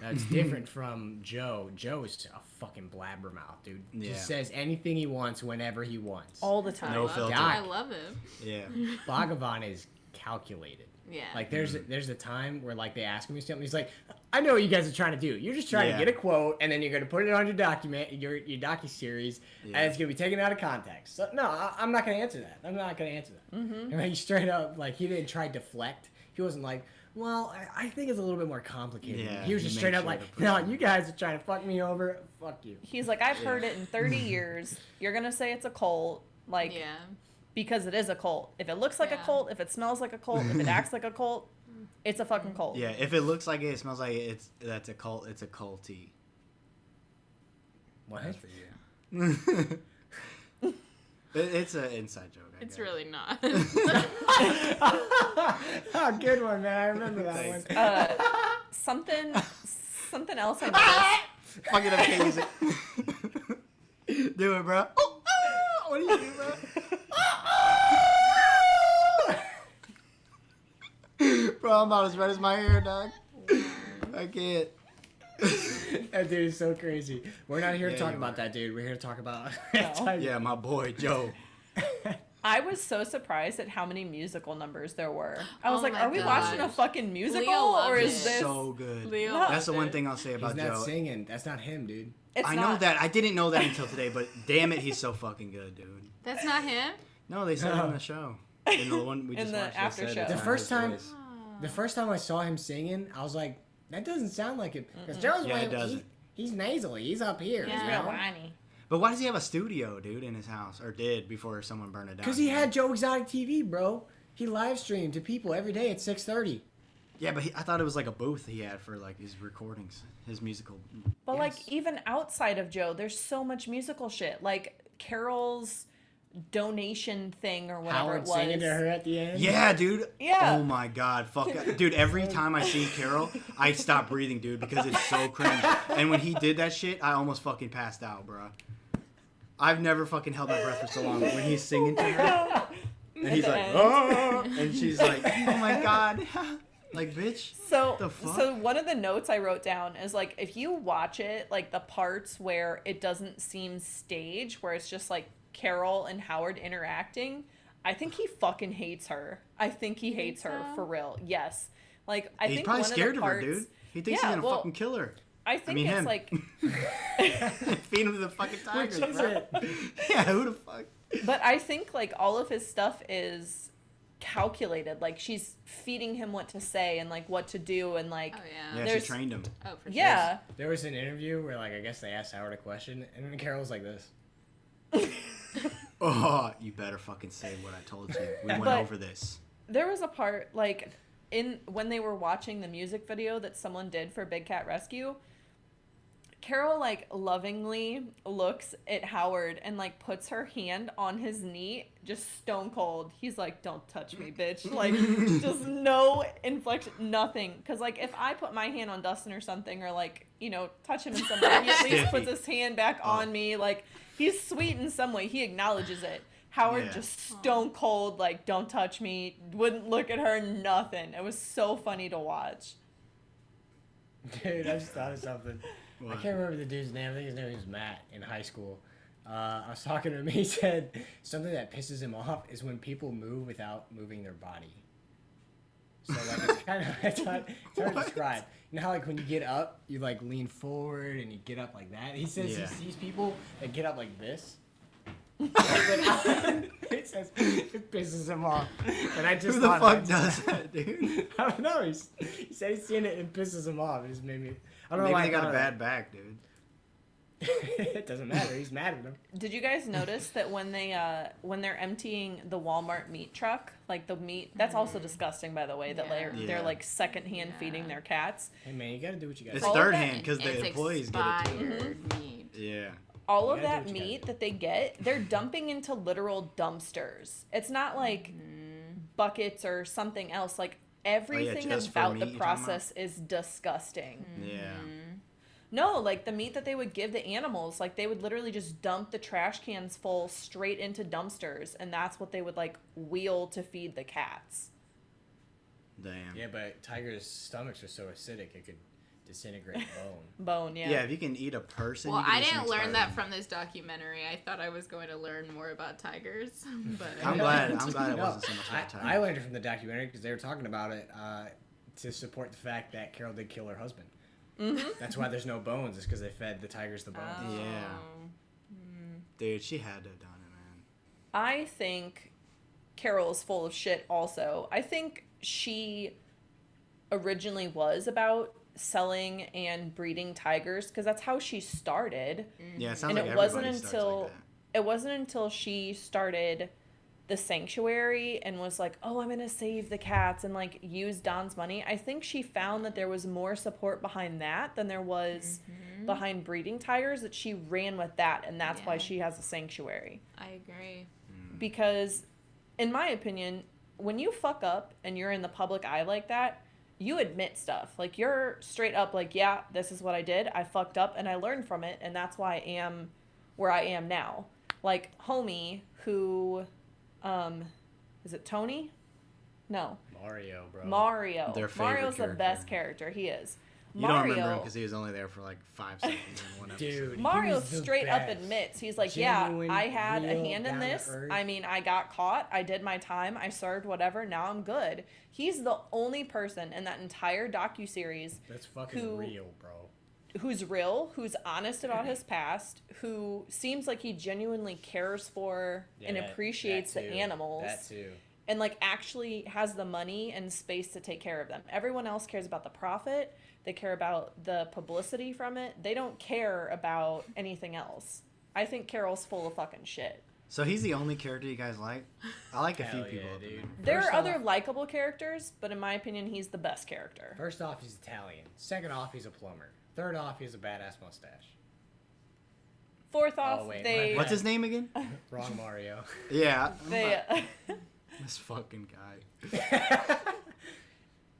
That's different from Joe. Joe is a fucking blabbermouth, dude. Yeah. Just says anything he wants whenever he wants. All the time. No filter. I love him. Yeah. Bhagavan is calculated. Yeah. Like there's a time where like they ask him something, he's like, I know what you guys are trying to do. You're just trying Yeah. to get a quote, and then you're gonna put it on your document, your docu-series, Yeah. and it's gonna be taken out of context. So no, I'm not gonna answer that. I'm not gonna answer that. And like, he straight up like he didn't try to deflect. He wasn't like, well, I think it's a little bit more complicated. Yeah, He was he just made straight up sure like, to put no, it. you guys are trying to fuck me over. Fuck you. He's like, I've heard it in 30 years. You're going to say it's a cult. Like, Yeah. because it is a cult. If it looks like a Yeah. cult, if it smells like a cult, if it acts like a cult, it's a fucking cult. Yeah, if it looks like it smells like it, that's a cult. It's a culty. What? That's for you. It's an inside joke. I It's guess. really not. Oh, good one, man. I remember that Thanks. one. Something else I noticed. Fucking up music. Do it, bro. What do you do, bro? Bro, I'm about as red as my hair, dog. I can't. That dude is so crazy. We're not here to Yeah, talk you about are. that dude. We're here to talk about Yeah, my boy Joe. I was so surprised at how many musical numbers there were. I was Oh like, my are we watching a gosh. fucking musical Leo loved or it. is this? So good. Leo No. That's the loved one it. thing I'll say He's about not Joe. singing. That's not him, dude. It's I not. know that. I didn't know that until today, but damn it, he's so fucking good, dude. That's not him. No, they said it No. on the show. In the one we In just the watched, they after said show. it's The not first his time- voice. The first time I saw him singing, I was like, that doesn't sound like him. Because Joe's Yeah, it way, doesn't. he's nasally. He's up here. Yeah. It's real whiny. But why does he have a studio, dude, in his house? Or did before someone burned it down? Because he had Joe Exotic TV, bro. He live streamed to people every day at 6:30. Yeah, but I thought it was like a booth he had for like his recordings, his musical. But like Yes. even outside of Joe, there's so much musical shit. Like Carol's donation thing or whatever Howard it was. singing to her at the end. Yeah, dude. Yeah. Oh my god, fuck, dude. Every time I see Carol, I stop breathing, dude, because it's so cringe. And when he did that shit, I almost fucking passed out, bro. I've never fucking held my breath for so long. When he's singing to her, and he's like, oh, and she's like, oh my god, like, bitch. So, The fuck? so one of the notes I wrote down is like, if you watch it, like the parts where it doesn't seem staged, where it's just like Carol and Howard interacting, I think he fucking hates her. I think he hates her so? for real. Yes. Like, I He's think probably one scared of of the her, parts, dude. He thinks Yeah, he's gonna well, fucking kill her. I think mean, it's him. like, Feed him to the fucking tigers, Which is bro. it? Yeah, who the fuck? but I think like all of his stuff is calculated. Like she's feeding him what to say and like what to do and like, Oh yeah. Yeah, There's- she trained him. Oh for sure. yeah. There was an interview where, like, I guess they asked Howard a question, and then Carol was like this. Oh, you better fucking say what I told you. We went But- over this. There was a part like when they were watching the music video that someone did for Big Cat Rescue, Carol like lovingly looks at Howard and like puts her hand on his knee, just stone cold. He's like, "Don't touch me, bitch!" Like just no inflection, nothing. Because like if I put my hand on Dustin or something, or like touch him in some way, he at least puts his hand back on me. Like he's sweet in some way. He acknowledges it. Howard Yeah. just stone cold, like, don't touch me, wouldn't look at her, nothing. It was so funny to watch. Dude, I just thought of something. I What? can't remember the dude's name. I think his name was Matt in high school. I was talking to him. He said something that pisses him off is when people move without moving their body. So like it's kind of it's hard to What? describe. You know how like when you get up, you like lean forward and you get up like that. He says Yeah. he sees people that get up like this. It says it pisses him off. And I just Who the thought fuck that's- does that, dude? I don't know. He said he's seen it and it pisses him off. It just made me. I don't know Maybe why they I got thought a of bad back, dude. that. It doesn't matter. He's mad at him. Did you guys notice that when they're emptying the Walmart meat truck, like the meat, that's also disgusting, by the way, that Yeah. they're Yeah. like secondhand Yeah. feeding their cats. Hey man, you gotta do what you gotta It's do. All of third that- hand because the It's employees get it too. expired meat. Yeah. All You of gotta do that what you gotta meat do. that they get, they're dumping into literal dumpsters. It's not like buckets or something else. Like everything just for about meat the you're talking process is disgusting. Yeah. No, like the meat that they would give the animals, like they would literally just dump the trash cans full straight into dumpsters, and that's what they would like wheel to feed the cats. Damn. Yeah, but tigers' stomachs are so acidic it could disintegrate bone. Bone, yeah. Yeah, if you can eat a person. Well, you can I eat didn't some learn that expired from this documentary. I thought I was going to learn more about tigers, but meat. I'm glad it No, wasn't so much about time. I learned it from the documentary because they were talking about it to support the fact that Carol did kill her husband. Mm-hmm. That's why there's no bones. It's because they fed the tigers the bones. Oh. Yeah. Dude, she had to have done it, man. I think Carol is full of shit also. I think she originally was about selling and breeding tigers because that's how she started. Yeah, it sounds And like it wasn't everybody starts until like that. it wasn't until she started the sanctuary and was like, "Oh, I'm going to save the cats," and like use Don's money. I think she found that there was more support behind that than there was behind breeding tigers, that she ran with that, and that's why Yeah. she has a sanctuary. I agree. Because in my opinion, when you fuck up and you're in the public eye like that, you admit stuff. Like you're straight up like, yeah, this is what I did. I fucked up and I learned from it, and that's why I am where I am now. Like homie who is it Tony? No. Mario, bro. Mario. Their favorite Mario's the best character. character. He is. You don't remember him because he was only there for like 5 seconds in one episode. Dude. Mario was the straight up best. admits, he's like, Genuine, yeah, I had a real, hand in down to this. earth. I mean, I got caught. I did my time. I served whatever. Now I'm good. He's the only person in that entire docuseries That's fucking who- real, bro. who's real, who's honest about his past, who seems like he genuinely cares for and Yeah, appreciates that the too. animals. That too. And like actually has the money and space to take care of them. Everyone else cares about the profit. They care about the publicity from it. They don't care about anything else. I think Carol's full of fucking shit. So he's the only character you guys like? I like a few Hell people. yeah, up in dude. there. There First are other off- likable characters, but in my opinion, he's the best character. First off, he's Italian. Second off, he's a plumber. Third off, he has a badass mustache. Fourth off, Oh, wait, they my What's his name again? Wrong Mario. Yeah. they This fucking guy.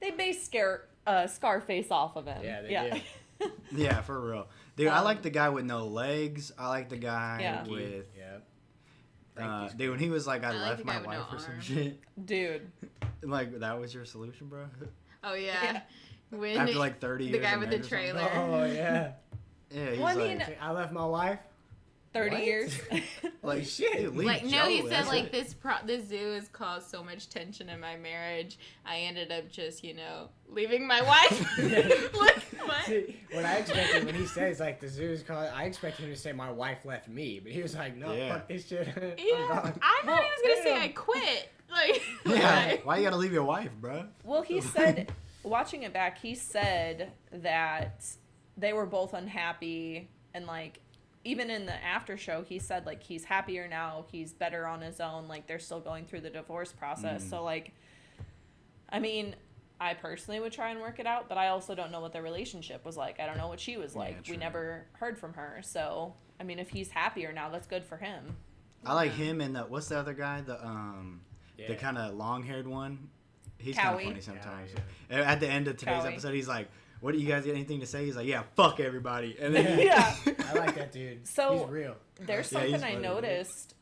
they base Scarface off of him. Yeah, they do. Yeah, for real. Dude, I like the guy with no legs. I like the guy Yeah. with... Yeah. dude, when he was like, I like left the my guy with no wife or some arms. shit. Dude. Like, that was your solution, bro? Oh yeah. When After like 30 the years guy of with the marriage or something? trailer. Oh yeah. Yeah, he's Well, I like... mean, I left my wife. 30 What? years. like, shit. dude, leave Like no, Joe, he said that's like it. this zoo has caused so much tension in my marriage. I ended up just leaving my wife. Like what? See, what I expected when he says like the zoo is called, I expected him to say my wife left me, but he was like, no, Yeah. fuck this shit. I'm Yeah, gone. I thought he was gonna say damn. I quit. Like Yeah, like- why you gotta leave your wife, bro? Well, he said, watching it back, he said that they were both unhappy, and like, even in the after show, he said like he's happier now, he's better on his own, like they're still going through the divorce process. So like, I mean, I personally would try and work it out, but I also don't know what their relationship was like. I don't know what she was like. We true. never heard from her. So, I mean, if he's happier now, that's good for him. I like him and what's the other guy? The Yeah. kind of long-haired one. He's kind of Cowie. funny sometimes. Yeah, At the end of today's Cowie. episode, he's like, "What do you guys got anything to say?" He's like, "Yeah, fuck everybody." And then Yeah. I like that dude. So- he's real. There's Yeah, he's something I funny, dude. noticed,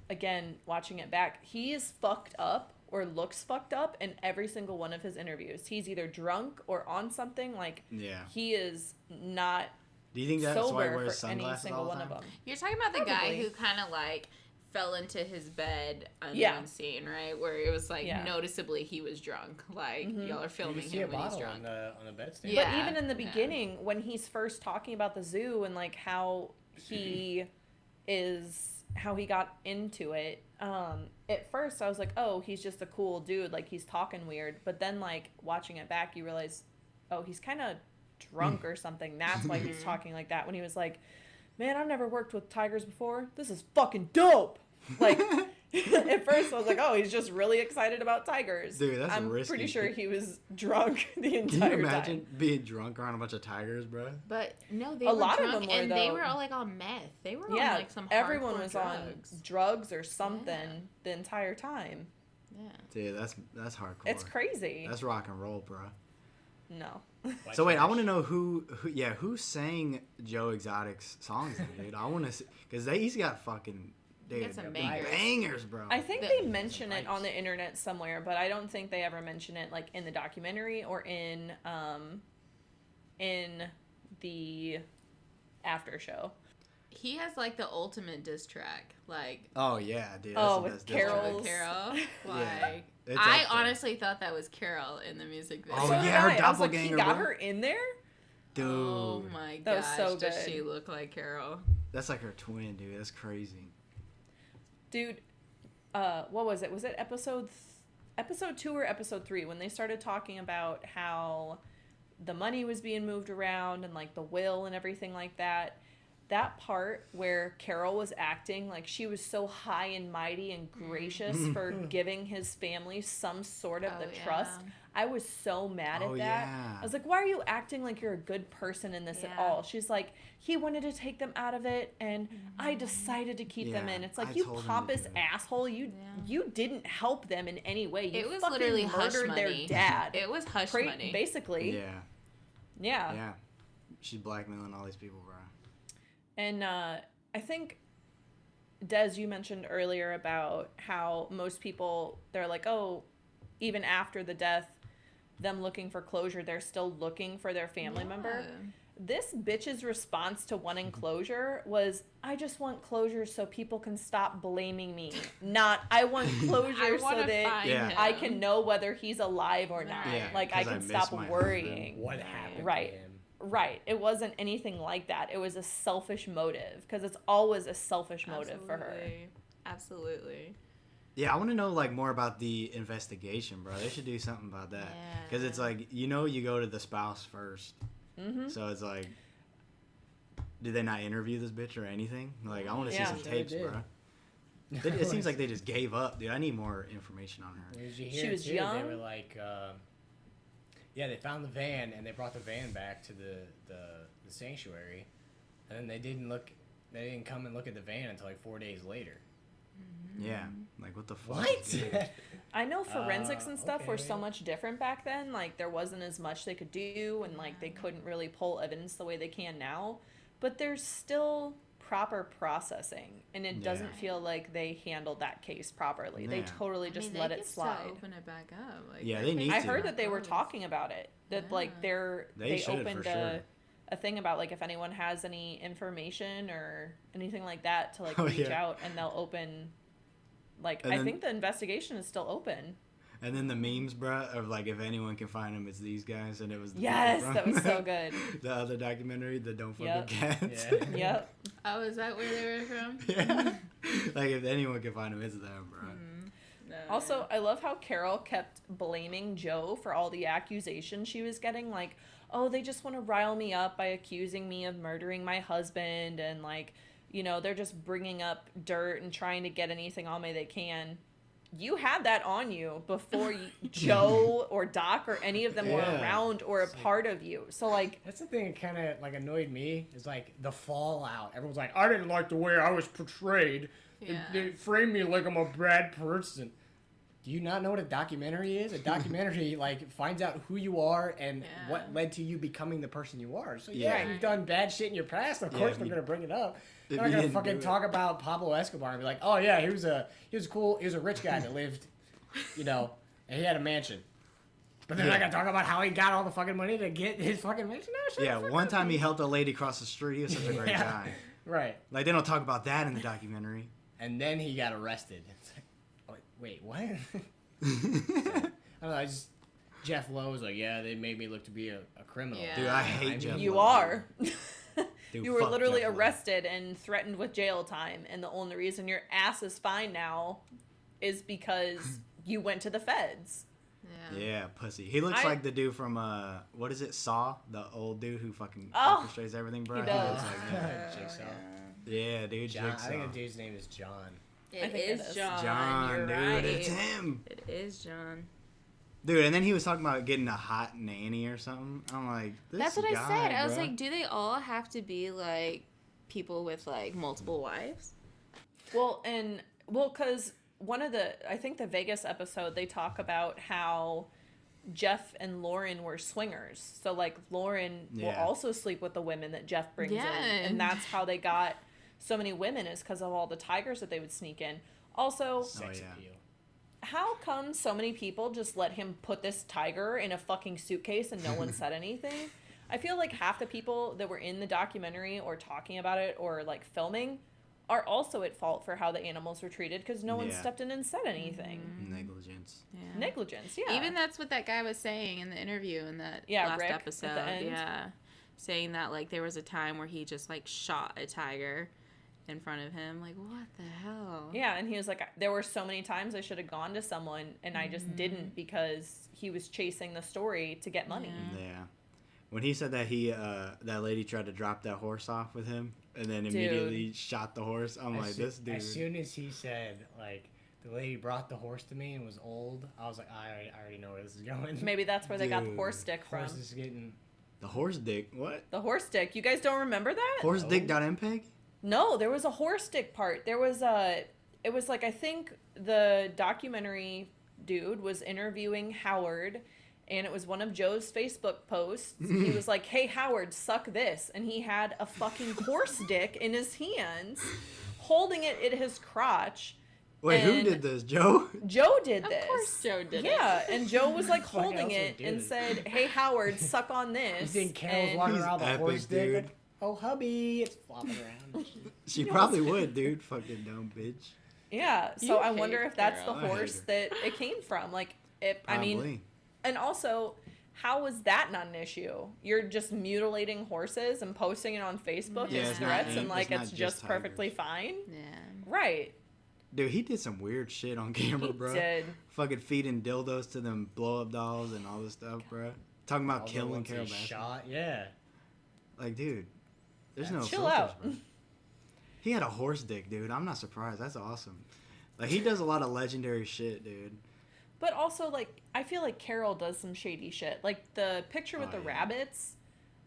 again, watching it back. He is fucked up or looks fucked up in every single one of his interviews. He's either drunk or on something. Like, yeah. he is not Do you think that's why he sober wears for any sunglasses single all the one time? of them. You're talking about the guy Probably. who kind of like fell into his bed on Yeah. one scene, right? Where it was like Yeah. noticeably he was drunk. Like y'all are You filming can see a him when he's bottle drunk. on the bedstand. Yeah. But even in the yeah. beginning, when he's first talking about the zoo and like how he how he got into it, at first I was like, oh, he's just a cool dude, like he's talking weird. But then like watching it back, you realize, oh, he's kind of drunk or something. That's why he's talking like that when he was like, man, I've never worked with tigers before. This is fucking dope. Like, at first I was like, oh, he's just really excited about tigers. Dude, that's I'm risky. pretty sure he was drunk the Can entire you imagine time. being drunk around a bunch of tigers, bro? But no, they A were lot of drunk them were, and they though. were all like on meth. They were Yeah, on like some everyone hardcore was drugs. on drugs or something Yeah. the entire time. Yeah. Dude, that's hardcore. It's crazy. That's rock and roll, bro. No. So wait, I want to know who sang Joe Exotic's songs, then, dude. I want to see because he's got fucking dude, some bangers. bangers, bro. I think The- they mention it pipes. on the internet somewhere, but I don't think they ever mention it like in the documentary or in the after show. He has like the ultimate diss track. Like Oh yeah, dude. Oh, the with best diss track. Carol's- Carol. Yeah. Like It's I up there. honestly thought that was Carol in the music video. Oh, So did yeah, her I was like, he doppelganger, got bro. her in there? Dude, Oh my That was gosh, so does good. she look like Carol? that's like her twin, dude. That's crazy. Dude, what was it? Was it episode 2 or episode 3 when they started talking about how the money was being moved around and like the will and everything like that? That part where Carol was acting like she was so high and mighty and gracious for giving his family some sort of Oh, the yeah. trust. I was so mad Oh, at that. yeah. I was like, why are you acting like you're a good person in this at Yeah. all? She's like, he wanted to take them out of it and I decided to keep them Yeah, in. It's like, I you told him to pompous do it. asshole. You didn't help them in any way. You It was fucking literally hush murdered money. their dad. It was hush Pra- money. Basically. Yeah, Yeah. yeah. She's blackmailing all these people, bro. And I think, Des, you mentioned earlier about how most people, they're like, oh, even after the death, them looking for closure, they're still looking for their family member. Yeah. This bitch's response to wanting closure was, I just want closure so people can stop blaming me. Not, I want closure I so wanna that find Yeah. him. I can know whether he's alive or not. Right. Yeah, Like, I 'cause I can miss stop my worrying. What happened Right. to him? Right. It wasn't anything like that. It was a selfish motive because it's always a selfish motive for her. Absolutely. Absolutely. Yeah, I want to know like more about the investigation, bro. They should do something about that because it's Yeah. like you go to the spouse 1st, so it's like, did they not interview this bitch or anything? Like, I want to Yeah. see some Sure tapes, they did. bro. It seems like they just gave up, dude. I need more information on her. Did you She hear was too? young? They were like, yeah, they found the van and they brought the van back to the sanctuary, and then they didn't come and look at the van until like 4 days later. Yeah, like what the fuck? What? I know forensics and stuff were okay. so much different back then. Like there wasn't as much they could do, and like they couldn't really pull evidence the way they can now. But there's still proper processing, and it doesn't Yeah. feel like they handled that case properly. They Yeah. totally just let it slide. Open it back up. Like, Yeah, their they need case I to. is heard not that they were closed. talking about it. That like Yeah. they should, opened for sure. a thing about like if anyone has any information or anything like that to like Oh, reach yeah. out, and they'll open. Like And I then- think the investigation is still open. And then the memes, bruh, of like if anyone can find them, it's these guys, and it was the Yes, people that from was so good. the other documentary, the Don't Fuck Yep. with Cats. Yeah. Yep. Oh, is that where they were from? Yeah. Like if anyone can find them, it's them, bro. No. Also, I love how Carol kept blaming Joe for all the accusations she was getting. Like, oh, they just want to rile me up by accusing me of murdering my husband. And, like, you know, they're just bringing up dirt and trying to get anything on me they can. You had that on you before Joe or Doc or any of them were Yeah. around or a part of you. So, like, That's the thing that kind of like annoyed me is like the fallout. Everyone's like, I didn't like the way I was portrayed. Yeah. They framed me like I'm a bad person. Do you not know what a documentary is? A documentary like finds out who you are and Yeah. what led to you becoming the person you are. So yeah, Yeah. you've done bad shit in your past. Of Yeah, course if they're you- gonna bring it up. if They're you not gonna didn't fucking do it. talk about Pablo Escobar and be like, oh yeah, he was a rich guy that lived, you know, and he had a mansion. But they're not Yeah. gonna talk about how he got all the fucking money to get his fucking mansion. No, shut the Yeah, fuck one up, time he dude. helped a lady cross the street. He was such a great Yeah. guy. Right. Like they don't talk about that in the documentary. And then he got arrested. It's like, oh, wait, what? I don't know. Jeff Lowe was like, yeah, they made me look to be a criminal. Yeah. Dude, I hate mean, Jeff you Lowe. are. Dude, You were fuck literally Jeff Lowe. arrested and threatened with jail time, and the only reason your ass is fine now is because you went to the feds. Yeah. Yeah, pussy. He looks I- like the dude from what is it, Saw? The old dude who fucking Oh, orchestrates everything, bro. he does. looks like that. Jigsaw. Yeah, dude, John, I Jigsaw. think the dude's name is John. I It think it is is. John. John, You're dude, right. it's him. It is John. Dude, and then he was talking about getting a hot nanny or something. I'm like, this That's what I guy, said. I was bruh. like, do they all have to be like people with like multiple wives? Because I think the Vegas episode, they talk about how Jeff and Lauren were swingers. So, like, Lauren will Yeah. also sleep with the women that Jeff brings Yeah. in. And that's how they got so many women, is because of all the tigers that they would sneak in. Also, Sex yeah. appeal. how come so many people just let him put this tiger in a fucking suitcase and no one said anything? I feel like half the people that were in the documentary or talking about it or like filming are also at fault for how the animals were treated because no one Yeah. stepped in and said anything. Negligence. Yeah. Negligence, yeah. Even that's what that guy was saying in the interview in that Yeah, last Rick, at the episode. end. Yeah. Saying that like there was a time where he just like shot a tiger in front of him. Like, what the hell? Yeah, and he was like, there were so many times I should have gone to someone and I just didn't because he was chasing the story to get money. Yeah. Yeah. When he said that that lady tried to drop that horse off with him and then immediately shot the horse, I'm like, this dude. As soon as he said, like, the lady brought the horse to me and was old, I was like, I already know where this is going. Maybe that's where they got the Dude. horse stick from. Horse is getting... The horse dick. What? The horse stick. You guys don't remember that? Horse No. dick dot MPEG? No, there was a horse stick part. There was it was like, I think the documentary dude was interviewing Howard, and it was one of Joe's Facebook posts. He was like, hey, Howard, suck this. And he had a fucking horse dick in his hands, holding it at his crotch. Wait, who And- did this? Joe? Joe did Of this. course Joe did it. Yeah, and Joe was like Fuck holding else it would and do it? said, hey, Howard, suck on You this. think Carol's And- walking He's around with a epic, horse dick? dude. Like, oh, hubby, it's flopping around. She probably would, dude. Fucking dumb bitch. Yeah, so You I wonder hate if that's Carol. the I hate horse her. that it came from. Like, if I Probably. mean, and also, how was that not an issue? You're just mutilating horses and posting it on Facebook Yeah, as it's threats, not- and like it's it's, not just just perfectly tigers. fine. Yeah. Right? Dude, he did some weird shit on camera, He bro. did. Fucking feeding dildos to them blow up dolls and all this stuff, bro. Talking about All the killing ones he Carol Baskin. shot, yeah. Like, dude, there's Yeah, no chill filters, out. bro. He had a horse dick, dude. I'm not surprised. That's awesome. Like, he does a lot of legendary shit, dude. But also, like, I feel like Carol does some shady shit. Like, the picture with the yeah. rabbits,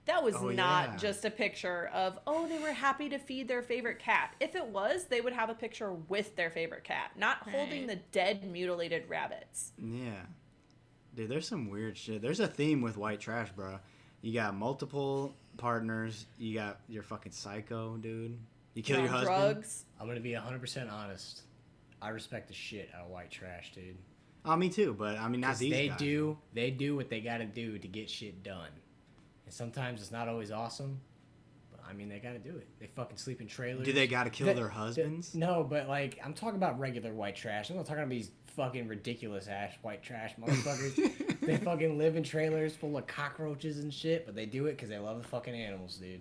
that was Oh, not yeah. just a picture of, oh, they were happy to feed their favorite cat. If it was, they would have a picture with their favorite cat, not holding the dead, mutilated rabbits. Yeah. Dude, there's some weird shit. There's a theme with white trash, bro. You got multiple partners. You got your fucking psycho, dude. You kill your husband. Drugs. I'm gonna be 100% honest. I respect the shit out of white trash, dude. Oh, me too, but I mean, not 'Cause these they guys. they do what they gotta do to get shit done. And sometimes it's not always awesome, but I mean, they gotta do it. They fucking sleep in trailers. Do they gotta kill their husbands? No, but like, I'm talking about regular white trash. I'm not talking about these fucking ridiculous ass white trash motherfuckers. They fucking live in trailers full of cockroaches and shit, but they do it because they love the fucking animals, dude.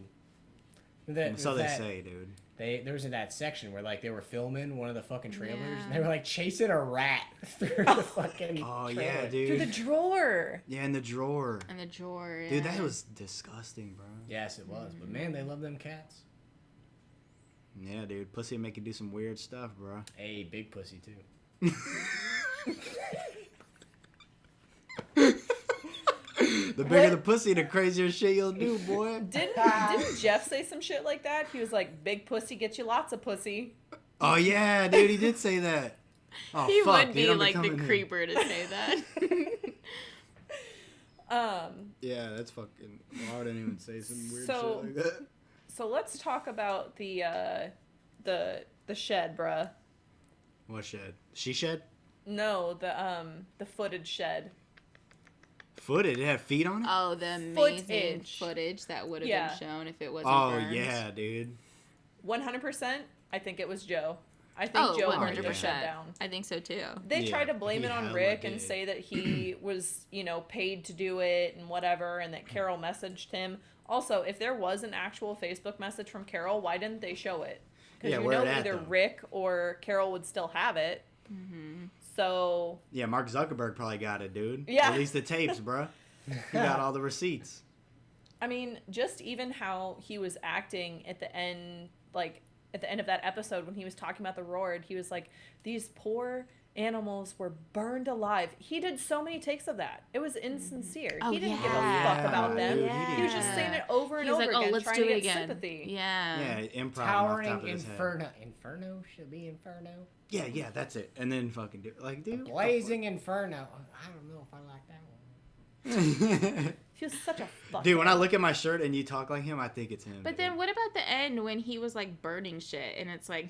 So they say, dude. There was in that section where like they were filming one of the fucking trailers, Yeah. and they were like chasing a rat through the fucking. Oh, trailer. yeah, Through dude. the drawer. Yeah, in the drawer. And the drawer. Dude, yeah. that was disgusting, bro. Yes, it was, but man, they love them cats. Yeah, dude. Pussy make you do some weird stuff, bro. Hey, big pussy too. The bigger the pussy, the crazier shit you'll do, boy. Didn't Jeff say some shit like that? He was like, big pussy gets you lots of pussy. Oh, yeah, dude. He did say that. Oh, He fuck, would dude, be I'm like the becoming him. creeper to say that. Yeah, that's fucking. Well, I didn't even say some weird So- shit like that. So let's talk about the shed, bruh. What shed? She shed? No, the footage shed. Footage? It had feet on it? Oh, the amazing Footage. footage that would have Yeah. been shown if it wasn't Oh, burned. yeah, dude. 100%. I think it was Joe. I think Oh, Joe 100%. burned the shed down. I think so too. They Yeah, tried to blame he it on hella Rick and did. say that he was, paid to do it and whatever, and that Carol messaged him. Also, if there was an actual Facebook message from Carol, why didn't they show it? Because Yeah, where it at, either though? Rick or Carol would still have it. Mm-hmm. So Yeah, Mark Zuckerberg probably got it, dude. Yeah. At least the tapes, bro. He got all the receipts. I mean, just even how he was acting at the end, like at the end of that episode when he was talking about the roar, he was like, "These poor animals were burned alive." He did so many takes of that. It was insincere. Oh, he didn't give a yeah. fuck about them. Dude, He was just saying it over and He was over like, again, "Oh, let's trying do to it get again." sympathy. Yeah. Yeah, improv off top Towering of his head. Inferno. Inferno should be Inferno. Yeah, that's it. And then fucking do like, dude. Blazing Inferno. I don't know if I like that one. He was such a fuck. Dude, when I look at my shirt and you talk like him, I think it's him. But dude. then what about the end when he was like burning shit and it's like,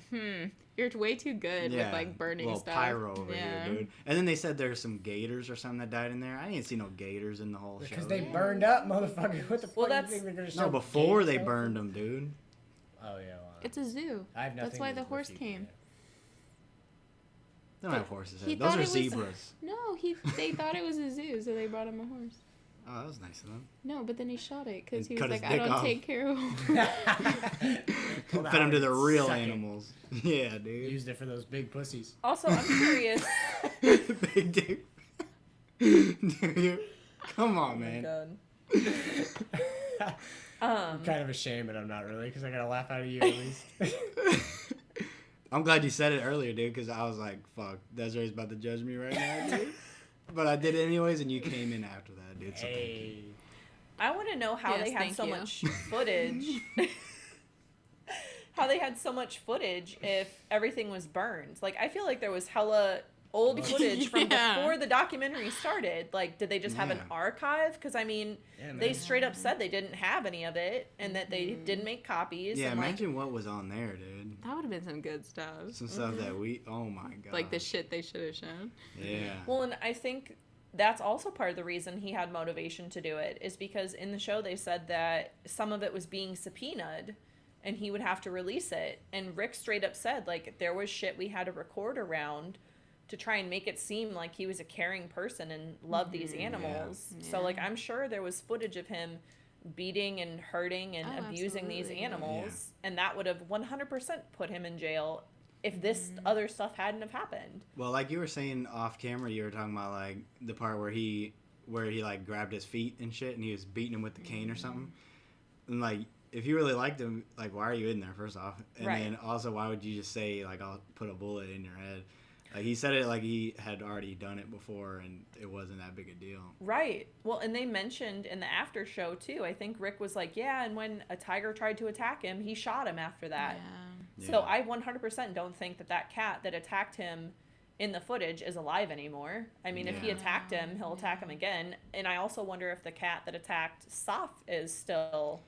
you're way too good with like burning little stuff. pyro over yeah. here, dude. And then they said there's some gators or something that died in there. I didn't see no gators in the whole show. Because they dude. burned up, motherfucker. What the fuck? Well, you that's- think they're gonna No, show before gator they stuff? burned them, dude. Oh yeah. Well, It's a zoo. I have nothing. That's why to the do with horse you, came. yeah. They don't have horses. He Those thought are it was- zebras. No, they thought it was a zoo, so they brought him a horse. Oh, that was nice of them. No, but then he shot it because And he was cut his like, I dick don't off. take care of Pulled Fed them out to the and real suck it. animals. Yeah, dude. Used it for those big pussies. Also, I'm curious. Big dick. Dude, come on, Oh my man. God. I'm kind of ashamed, but I'm not really, because I got a laugh out of you at least. I'm glad you said it earlier, dude, because I was like, fuck, Desiree's about to judge me right now, dude. But I did it anyways, and you came in after that, dude. So thank you. Hey. I want to know how Yes, they had thank so you. much footage. How they had so much footage if everything was burned. Like, I feel like there was hella old footage from Yeah. before the documentary started. Like, did they just have an Yeah. archive? Because, I mean, Yeah, they man. straight up said they didn't have any of it and that they didn't make copies. Yeah, and, like, imagine what was on there, dude. That would have been some good stuff. Some stuff that we, oh my god. Like the shit they should have shown. Yeah. Well, and I think that's also part of the reason he had motivation to do it, is because in the show they said that some of it was being subpoenaed and he would have to release it. And Rick straight up said, like, there was shit we had to record around to try and make it seem like he was a caring person and loved these animals. Yeah. So, like, I'm sure there was footage of him beating and hurting and Oh, abusing these absolutely. animals. And that would have 100% put him in jail if this other stuff hadn't have happened. Well, like you were saying off camera, you were talking about like the part where he like grabbed his feet and shit, and he was beating him with the cane or something. And like, if you really liked him, like, why are you in there? First off, and Right. then also, why would you just say like, I'll put a bullet in your head? Like, he said it like he had already done it before, and it wasn't that big a deal. Right. Well, and they mentioned in the after show too. I think Rick was like, yeah, and when a tiger tried to attack him, he shot him after that. Yeah. So I 100% don't think that cat that attacked him in the footage is alive anymore. I mean, if he attacked him, he'll attack him again. And I also wonder if the cat that attacked Soph is still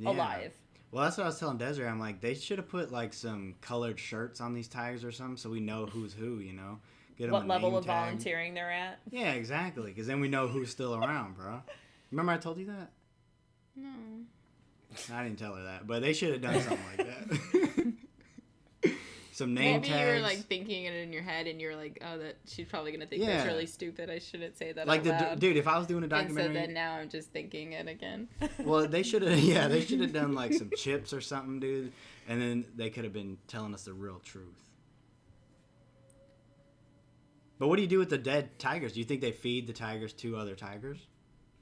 alive. Well, that's what I was telling Desiree. I'm like, they should have put like some colored shirts on these tigers or something, so we know who's who. You know, get them What a level name of tag. volunteering they're at? Yeah, exactly. Because then we know who's still around, bro. Remember I told you that? No. I didn't tell her that, but they should have done something like that. Some name Maybe tags. you were like thinking it in your head, and you're like, "Oh, that she's probably gonna think that's really stupid. I shouldn't say that." Like out loud. dude, if I was doing a And so documentary, then now I'm just thinking it again. well, they should have. Yeah, they should have done like some chips or something, dude, and then they could have been telling us the real truth. But what do you do with the dead tigers? Do you think they feed the tigers to other tigers?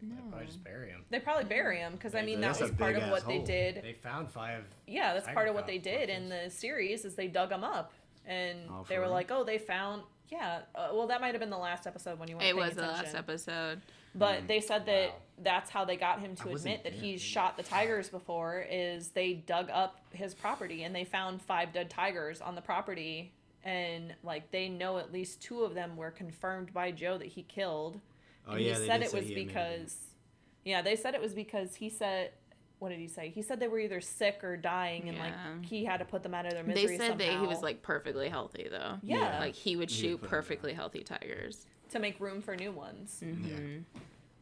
They probably just bury them. They probably bury him because I mean That's that a was part of big-ass what they hole. did. They found 5. Yeah, that's tiger part of what they did in corpses. the series is they dug them up and Oh, for they were real? like, oh, they found. Yeah, well, that might have been the last episode when you weren't It paying was the last attention. episode. But they said that Wow. that's how they got him to I wasn't admit that there, he's dude. shot the tigers before. Is they dug up his property and they found 5 dead tigers on the property, and like they know at least 2 of them were confirmed by Joe that he killed. Oh And yeah, he they said did it say was he admitted it. because, yeah, they said it was because he said, what did he say? He said they were either sick or dying, and Yeah. like he had to put them out of their misery. They said somehow that he was like perfectly healthy though. Yeah. Like he would He would shoot put 'em perfectly healthy tigers. to make room for new ones. Mm-hmm.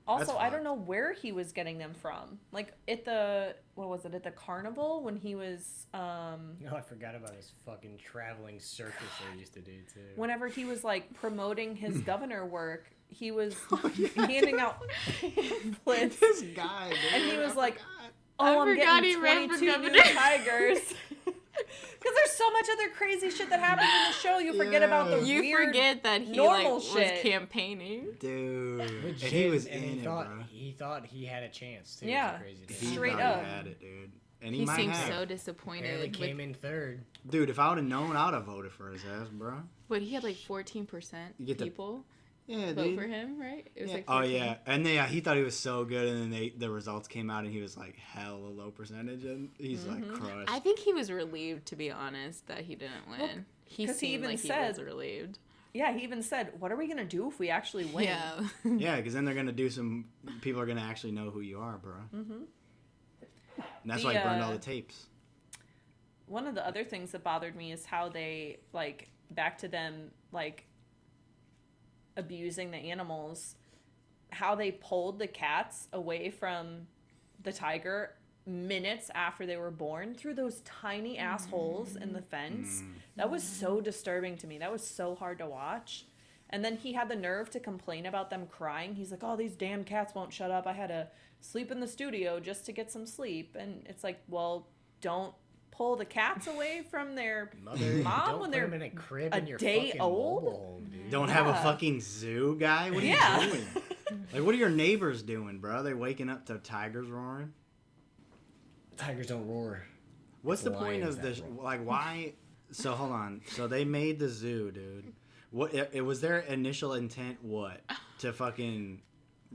Also, That's I don't fucked. know where he was getting them from. Like at the at the carnival when he was No, I forgot about his fucking traveling circus they used to do too. whenever he was like promoting his governor work, he was Oh, handing out pamphlets. This guy, dude. And he was like, forgot. Oh, I I'm forgot getting he ran for 22 new governor." tigers. Because there's so much other crazy shit that happens in the show. You forget about the You weird forget that he normal like shit. was campaigning. Dude, and Legit, he was and in he it, thought, bro. He thought he had a chance too. Yeah. It was a He crazy Straight thought up. he had it, dude. And he, He might seemed have. so Barely disappointed. came in third. Dude, if I would have known, I would have voted for his ass, bro. But he had like 14% You get the- people Yeah, vote dude. for him, right? It was Yeah. like Oh 14. yeah, and he thought he was so good, and then the results came out, and he was like hella low percentage, and he's like crushed. I think he was relieved, to be honest, that he didn't win. He 'cause he seemed even like said- he was relieved. Yeah, he even said, what are we going to do if we actually win? Yeah. Yeah, because then they're gonna do some. People are gonna actually know who you are, bro. Mm-hmm. And that's The, why he burned all uh, the tapes. One of the other things that bothered me is how they, like, back to them, like, abusing the animals, how they pulled the cats away from the tiger minutes after they were born through those tiny assholes in the fence. That was so disturbing to me. That was so hard to watch. And then he had the nerve to complain about them crying. He's like, oh, these damn cats won't shut up. I had to sleep in the studio just to get some sleep. And it's like, well, don't pull the cats away from their Mother, mom don't when put they're him in a crib a in your day fucking old? mobile home, dude. Don't have a Yeah. fucking zoo, guy. What are Yeah. you doing? Like, what are your neighbors doing, bro? They waking up to tigers roaring. Tigers don't roar. What's the point Lions of that this? roar. Like, why? So hold on. So they made the zoo, dude. What? It was their initial intent. What? To fucking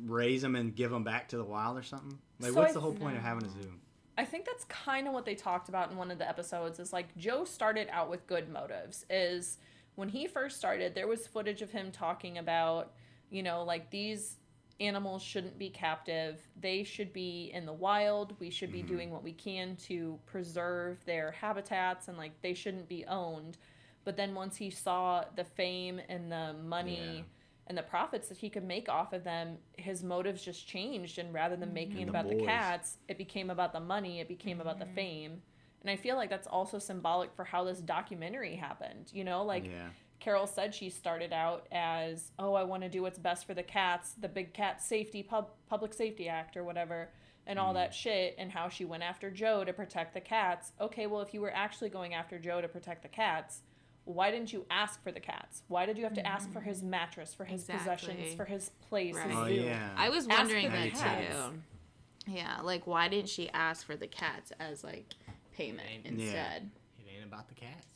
raise them and give them back to the wild or something? Like, So what's I- the whole point of having a zoo? I think that's kind of what they talked about in one of the episodes is like Joe started out with good motives. Is when he first started, there was footage of him talking about, you know, like these animals shouldn't be captive. They should be in the wild. We should be doing what we can to preserve their habitats and like they shouldn't be owned. But then once he saw the fame and the money Yeah. and the profits that he could make off of them, his motives just changed. And rather than making it And the about the boys. cats, it became about the money, it became about the fame. And I feel like that's also symbolic for how this documentary happened. You know, like Yeah. Carol said she started out as, oh, I want to do what's best for the cats, the Big Cat Safety, Public Safety Act or whatever, and all that shit, and how she went after Joe to protect the cats. Okay, well, if you were actually going after Joe to protect the cats, why didn't you ask for the cats? Why did you have to ask for his mattress, for his possessions, Exactly. for his place, his Right. Oh zoo? yeah. I was Ask wondering for the that cats. too. Yeah, like why didn't she ask for the cats as like payment Yeah. instead? It ain't about the cats.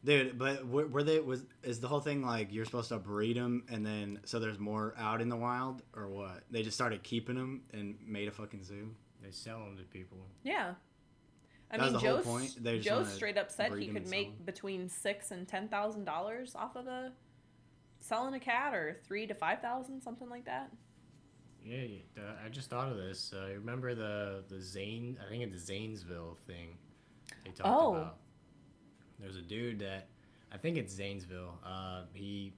Dude, but is the whole thing like you're supposed to breed them and then so there's more out in the wild or what? They just started keeping them and made a fucking zoo. They sell them to people. Yeah. I That was mean, the whole point? They just Joe wanna straight up said breed he them could and sell make them? between $6,000 and $10,000 off of selling a cat, or $3,000 to $5,000, something like that. Yeah, I just thought of this. Remember the Zane? I think it's the Zanesville thing they talked about. There's a dude that I think it's Zanesville. He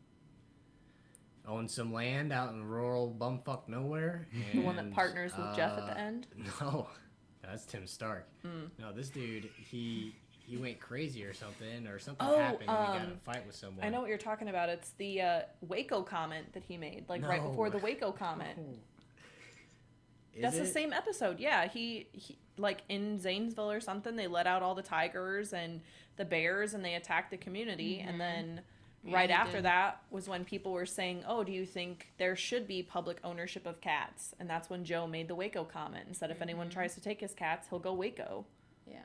owns some land out in rural bumfuck nowhere. The one that and, partners with Jeff at the end. No, that's Tim Stark. No, this dude he went crazy or something happened and he got in a fight with someone. I know what you're talking about. It's the Waco comment that he made, like right before the Waco comment. That's the same episode. Yeah, he like in Zanesville or something. They let out all the tigers and the bears, and they attacked the community. And then right after that was when people were saying, "Oh, do you think there should be public ownership of cats?" And that's when Joe made the Waco comment and said, "If anyone tries to take his cats, he'll go Waco." Yeah.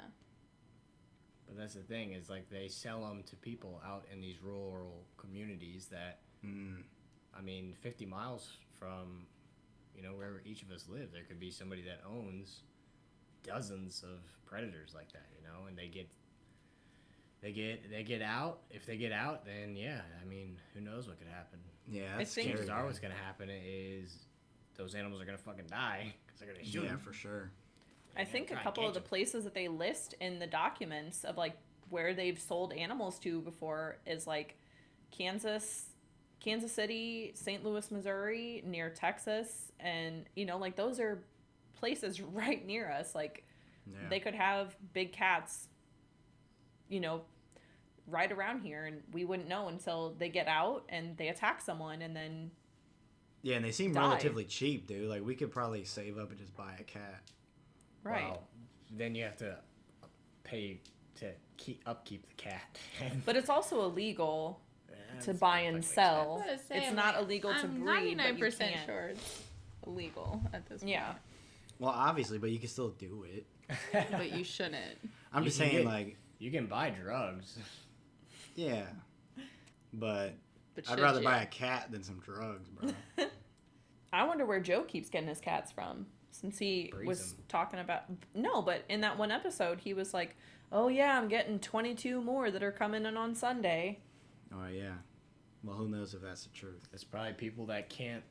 But that's the thing is like they sell them to people out in these rural communities that, I mean, 50 miles from, wherever each of us live, there could be somebody that owns dozens of predators like that, and they get out. If they get out, then yeah, I mean, who knows what could happen? Yeah, I that's think- scary. Chances are what's gonna happen is those animals are gonna fucking die because they're gonna shoot Yeah, them. for sure. I think a try and couple of catch the 'em. places that they list in the documents of like where they've sold animals to before is like Kansas City, St. Louis, Missouri, near Texas, and like those are places right near us. Like Yeah. they could have big cats, right around here, and we wouldn't know until they get out and they attack someone, and then Yeah, and they seem die. relatively cheap, dude. Like we could probably save up and just buy a cat. right. Wow. Then you have to pay to upkeep the cat. But it's also illegal to That's buy fucking and sell. I was gonna say, It's not like, illegal to I'm breed, but you 99% can't. sure it's illegal at this point. Yeah. Well, obviously, but you can still do it. But you shouldn't. I'm You just can saying, get- like, You can buy drugs. yeah, but But I'd should rather you? buy a cat than some drugs, bro. I wonder where Joe keeps getting his cats from, since he Breeds was 'em. talking about. No, but in that one episode, he was like, "Oh yeah, I'm getting 22 more that are coming in on Sunday." Oh yeah. Well, who knows if that's the truth? It's probably people that can't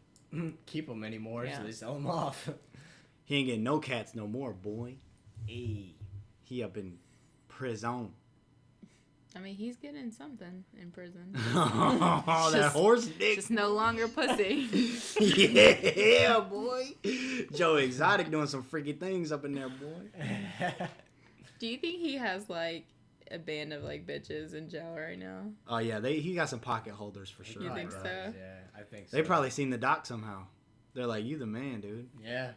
keep them anymore, Yeah. so they sell them off. He ain't getting no cats no more, boy. Hey. He up in prison. I mean, he's getting something in prison. Oh, that Just- horse dick. Just no longer pussy. Yeah, boy. Joe Exotic doing some freaky things up in there, boy. Do you think he has like a band of like bitches in jail right now? Oh yeah, he got some pocket holders for sure. You think bro. so? Yeah, I think so. They probably seen the doc somehow. They're like, "You the man, dude." Yeah.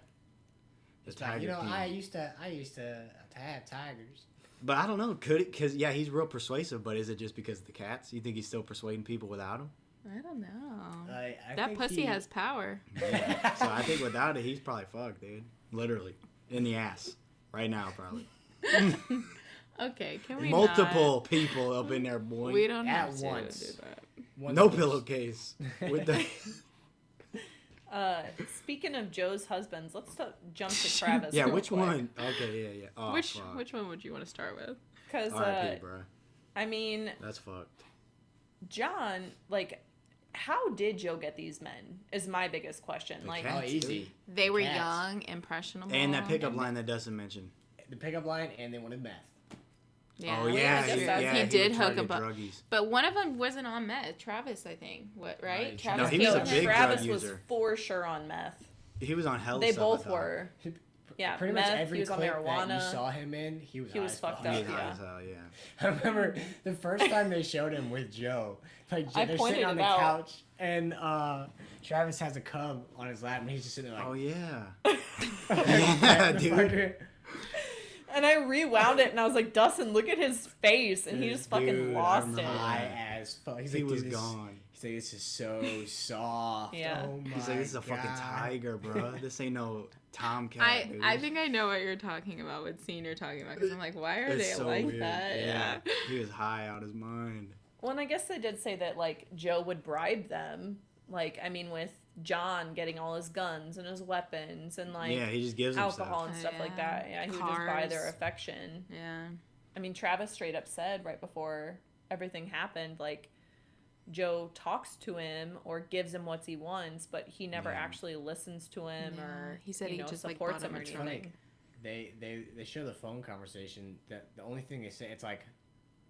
The It's like, Tiger King. I used to have tigers. But I don't know. Could it? Because yeah, he's real persuasive. But is it just because of the cats? You think he's still persuading people without him? I don't know. I That think pussy has power. Yeah. So I think without it, he's probably fucked, dude. Literally in the ass right now, probably. Okay, can we Multiple people up in there, boy. Not? We don't At have to once. do that. No pillowcase with the. Speaking of Joe's husbands, let's jump to Travis. Yeah, real which quick. one? Okay, yeah, yeah. Oh, which fuck. which one would you want to start with? Because R.I.P., bro. I mean, That's fucked. John, like, how did Joe get these men? Is my biggest question. The Like, cat. Oh, easy. They were Cats. young, impressionable. And that pickup line that doesn't mention. The pickup line, and they wanted meth. Yeah, Oh yeah, I guess that's- yeah. he did would hook target up. druggies. But one of them wasn't on meth. Travis, I think. What, right? No, Travis he was a killed big him. Travis drug was user. for sure on meth. He was on hell. They stuff, I both thought. were. Yeah, Pretty meth, much every he was on clip that you marijuana. saw him in, he was He high was as fucked fuck. He was up. high Yeah. as hell, yeah. I remember the first time they showed him with Joe. Like I they're pointed sitting on it the out. couch, and Travis has a cub on his lap, and he's just sitting there like, Oh yeah. like, Yeah, the dude. fucker. And I rewound it, and I was like, Dustin, look at his face, and he Dude, just fucking I lost remember it. that. High as fuck. He's He like, was dude, gone. He's like, this is so soft. Yeah. Oh my He's like, this is a fucking God. tiger, bro. This ain't no tomcat. Dude. I think I know what you're talking about, what scene you're talking about, because I'm like, why are It's they so like weird. that? Yeah. He was high out his mind. Well, and I guess they did say that, like, Joe would bribe them. Like, I mean, with John getting all his guns and his weapons and, like, Yeah, he just gives him alcohol stuff. and stuff like that. Yeah, he would just buy their affection. Yeah. I mean, Travis straight up said right before everything happened, like, Joe talks to him or gives him what he wants, but he never Yeah. actually listens to him Yeah. or He said you he know, just, like, supports bought him or him a anything. drink. They show the phone conversation. That the only thing they say, it's like,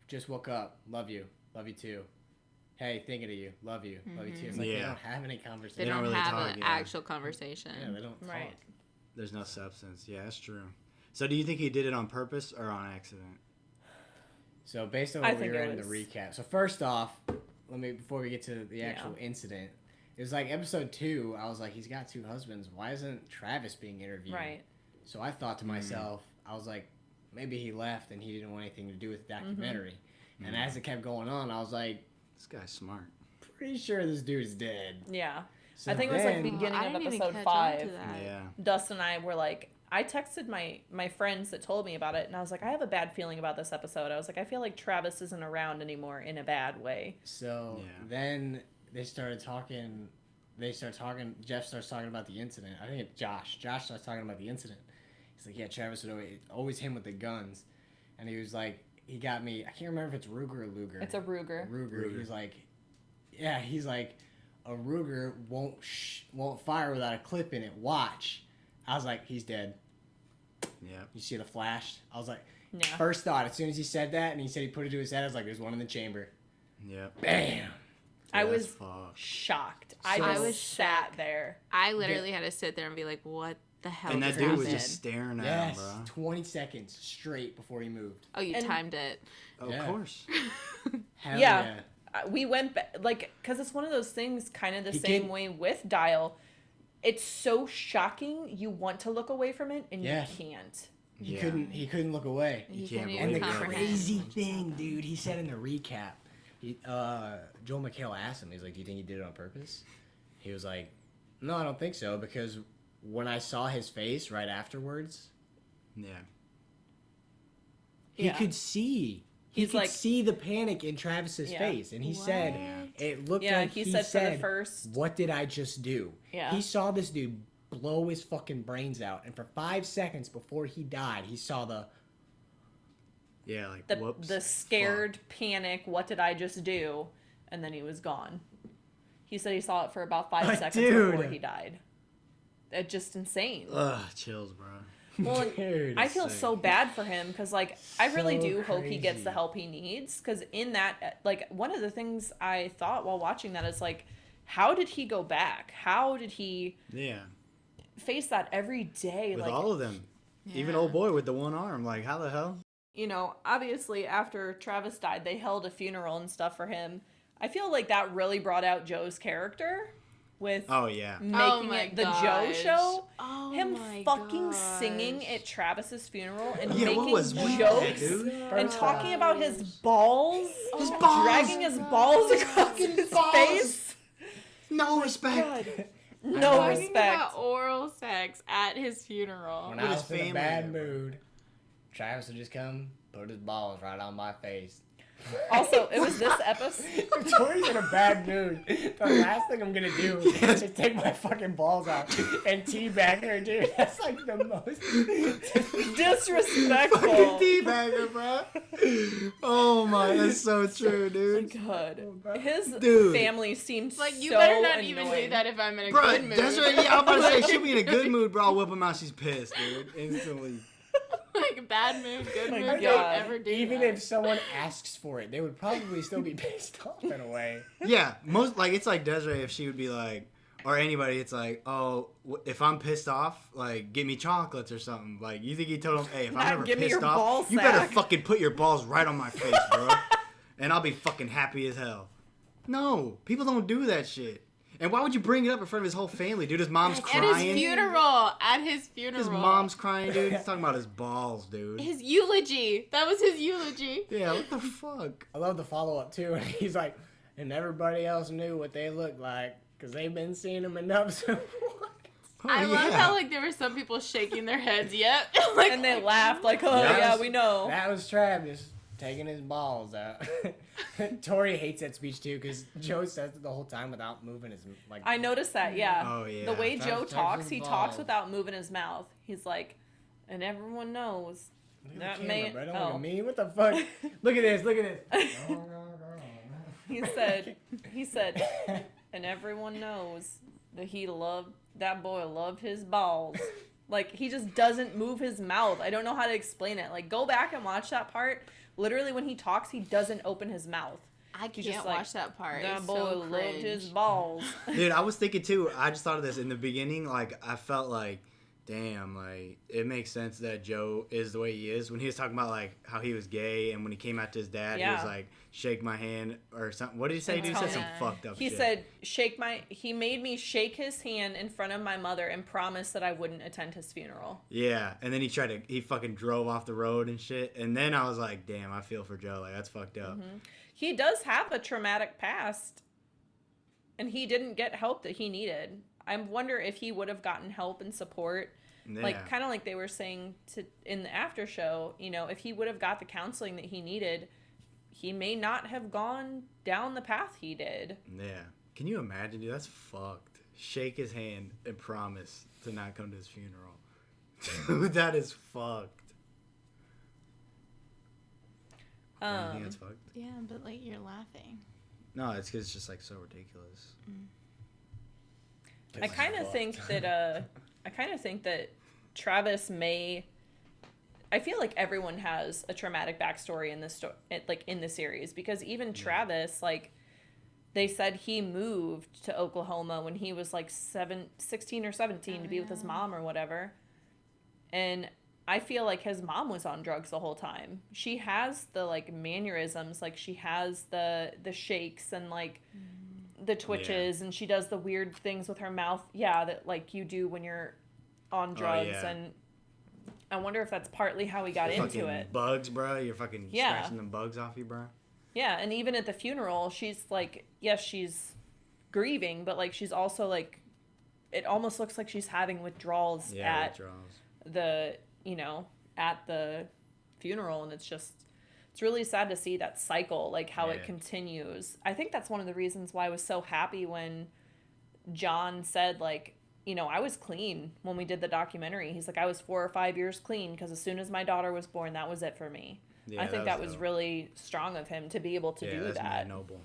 just woke up, love you too. Hey, thinking of you, love you too. It's like they Yeah. don't have any They conversation. don't don't really have talk, an yeah. actual conversation. Yeah, they don't Right. talk. There's no substance. Yeah, that's true. So do you think he did it on purpose or on accident? So based on I what we think were it in the was- recap. So first off, before we get to the actual incident, it was like episode 2. I was like, he's got 2 husbands. Why isn't Travis being interviewed? Right. So I thought to myself, I was like, maybe he left and he didn't want anything to do with the documentary. And as it kept going on, I was like, This guy's smart. pretty sure this dude's dead. Yeah. So I think it was like then- beginning I of didn't even episode catch on 5. to that. Yeah. Dustin and I were like, I texted my friends that told me about it, and I was like, I have a bad feeling about this episode. I was like, I feel like Travis isn't around anymore in a bad way. So Yeah. then they started talking. Jeff starts talking about the incident. I think it's Josh. Josh starts talking about the incident. He's like, yeah, Travis would always him with the guns. And he was like, he got me. I can't remember if it's Ruger or Luger. It's a Ruger. Ruger. He's like, yeah, he's like, a Ruger won't fire without a clip in it. Watch. I was like, he's dead. Yeah. You see the flash? I was like, Yeah. first thought, as soon as he said that and he said he put it to his head, I was like, there's one in the chamber. Yeah. Bam. I Yeah, was that's fucked. shocked. So- I I just was sat shocked. there. I literally had to sit there and be like, what the hell And that just dude was happened? just staring at Yes, him, bro. 20 seconds straight before he moved. Oh, you And- timed it. Of Yeah. course. Hell Yeah. We went like, because it's one of those things kind of the He same can- way with Dial. It's so shocking. You want to look away from it and Yeah. you can't. He Yeah. couldn't look away. You can't couldn't believe And even the it. comprehend. crazy thing, dude, he said in the recap, Joel McHale asked him, he's like, do you think he did it on purpose? He was like, no, I don't think so, because when I saw his face right afterwards, Yeah. he Yeah. could see. He He's could like- see the panic in Travis's Yeah. face, and he said What? it looked Yeah, like he said for the first- "What did I just do?" Yeah. He saw this dude blow his fucking brains out, and for 5 seconds before he died, he saw the Yeah, like, The whoops. the scared panic. What did I just do? And then he was gone. He said he saw it for about 5 seconds Dude. before he died. It's just insane. Ugh, chills, bro. Well, and Dude, I feel sick. so bad for him because, like, I really So do hope he gets crazy. the help he needs. Because in that, like, one of the things I thought while watching that is, like, how did he go back? How did he Yeah. face that every day? With like, all of them. Even Yeah. old boy with the one arm. Like, how the hell? you know, obviously after Travis died, they held a funeral and stuff for him. I feel like that really brought out Joe's character with Oh, yeah. making my it the Joe gosh. show. Oh Him my fucking gosh. singing at Travis's funeral and Yeah, what making was with that, jokes dude? and talking about his balls, His balls! dragging his balls across his balls! face. No respect. God, no Talking respect. about oral sex at his funeral. when With I his was in a family bad there, bro. mood, Travis would just come, put his balls right on my face. Also, it was this episode. If Tori's in a bad mood, the last thing I'm gonna do is take my fucking balls out and teabag her, dude. That's like the most. Disrespectful. Fucking teabagger, bro. Oh my, that's so true, dude. God, his Dude. family seemed Like, you so better not annoying. even do that if I'm in a Bro, good mood. that's right. Yeah, I'm about to say she'll be in a good mood, bro. I'll whip him out. She's pissed, dude. Instantly. Like, bad mood, good My mood, God. don't ever do Even that. if someone asks for it, they would probably still be pissed off in a way. Yeah, most like it's like Desiree if she would be like, or anybody, it's like, oh, if I'm pissed off, like give me chocolates or something. Like you think he told him, hey, if Nah, I'm ever give me pissed your off, ball you better sack. fucking put your balls right on my face, bro, and I'll be fucking happy as hell. No, people don't do that shit. And why would you bring it up in front of his whole family, dude? His mom's crying. At his funeral. At his funeral. His mom's crying, dude. He's talking about his balls, dude. His eulogy. That was his eulogy. Yeah, what the fuck? I love the follow-up, too. And he's like, and everybody else knew what they looked like because they've been seeing them enough. So what? Oh, I love yeah. how, like, there were some people shaking their heads, yep. Like, And they laughed like, oh, Yes. yeah, we know. That was Travis taking his balls out. Tori hates that speech, too, because Joe says it the whole time without moving his, like... I noticed that, yeah. Oh, yeah. The way Joe Travis talks, his he balls. talks without moving his mouth. He's like, and everyone knows. Look That at the man- camera, bro. Don't oh. look at me. What the fuck? Look at this. Look at this. He said, and everyone knows that that boy loved his balls. Like, he just doesn't move his mouth. I don't know how to explain it. Like, go back and watch that part. Literally, when he talks, he doesn't open his mouth. I He's can't just like, watch that part. That It's boy so loved cringe. his balls. Dude, I was thinking too. I just thought of this in the beginning. Like, I felt like, damn, like it makes sense that Joe is the way he is. When he was talking about like how he was gay, and when he came out to his dad, he Yeah. was like, "Shake my hand" or something. What did he say? And Dude, he tell said some me. fucked up He shit. said, he made me shake his hand in front of my mother and promised that I wouldn't attend his funeral. Yeah, and then he fucking drove off the road and shit. And then I was like, damn, I feel for Joe. Like, that's fucked up. Mm-hmm. He does have a traumatic past, and he didn't get help that he needed. I wonder if he would have gotten help and support, Yeah. like kind of like they were saying in the after show. You know, if he would have got the counseling that he needed, he may not have gone down the path he did. Yeah. Can you imagine, dude? That's fucked. Shake his hand and promise to not come to his funeral. Dude, that is fucked. You think that's fucked? Yeah, but like you're laughing. No, it's because it's just like so ridiculous. I kind of think that Travis may. I feel like everyone has a traumatic backstory in this like in the series, because even Travis, like, they said he moved to Oklahoma when he was like 16 or 17 to be with his mom or whatever, and I feel like his mom was on drugs the whole time. She has the like mannerisms, like she has the shakes and like the twitches, and she does the weird things with her mouth. Yeah, that like you do when you're on drugs, yeah. and I wonder if that's partly how he got into Fucking it. bugs, bro. You're fucking Yeah. scratching them bugs off you, bro. Yeah, and even at the funeral, she's like, yes, she's grieving, but like she's also like, it almost looks like she's having withdrawals Yeah, at withdrawals. the, you know, at the funeral, and it's really sad to see that cycle, like how it Yeah. continues. I think that's one of the reasons why I was so happy when John said, like, you know, I was clean when we did the documentary. He's like, I was 4 or 5 years clean because as soon as my daughter was born, that was it for me. Yeah, I think that was dope. really strong of him to be able to do that's that. mad noble.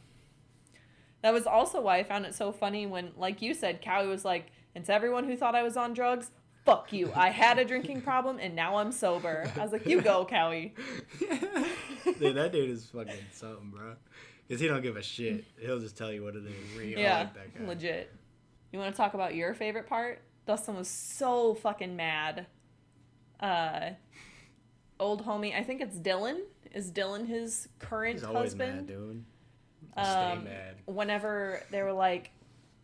That was also why I found it so funny when, like you said, Cowie was like, and to everyone who thought I was on drugs, fuck you. I had a drinking problem and now I'm sober. I was like, you go, Cowie. Dude, that dude is fucking something, bro. Because he don't give a shit. He'll just tell you what it is. I Yeah, like that guy. legit. You want to talk about your favorite part? Dustin was so fucking mad. Old homie, I think it's Dylan. Is Dylan his current He's always husband? mad, dude. Stay mad. Whenever they were like,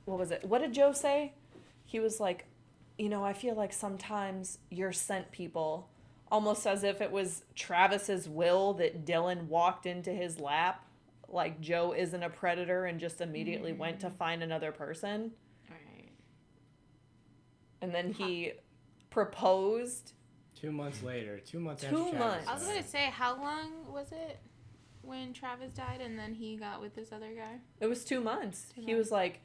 what was it? What did Joe say? He was like, you know, I feel like sometimes you're sent people, almost as if it was Travis's will that Dylan walked into his lap, like Joe isn't a predator and just immediately went to find another person. Right. And then he proposed. 2 months later. 2 months 2 after Travis months. I was died. gonna say, how long was it when Travis died and then he got with this other guy? It was 2 months. 2 He was like,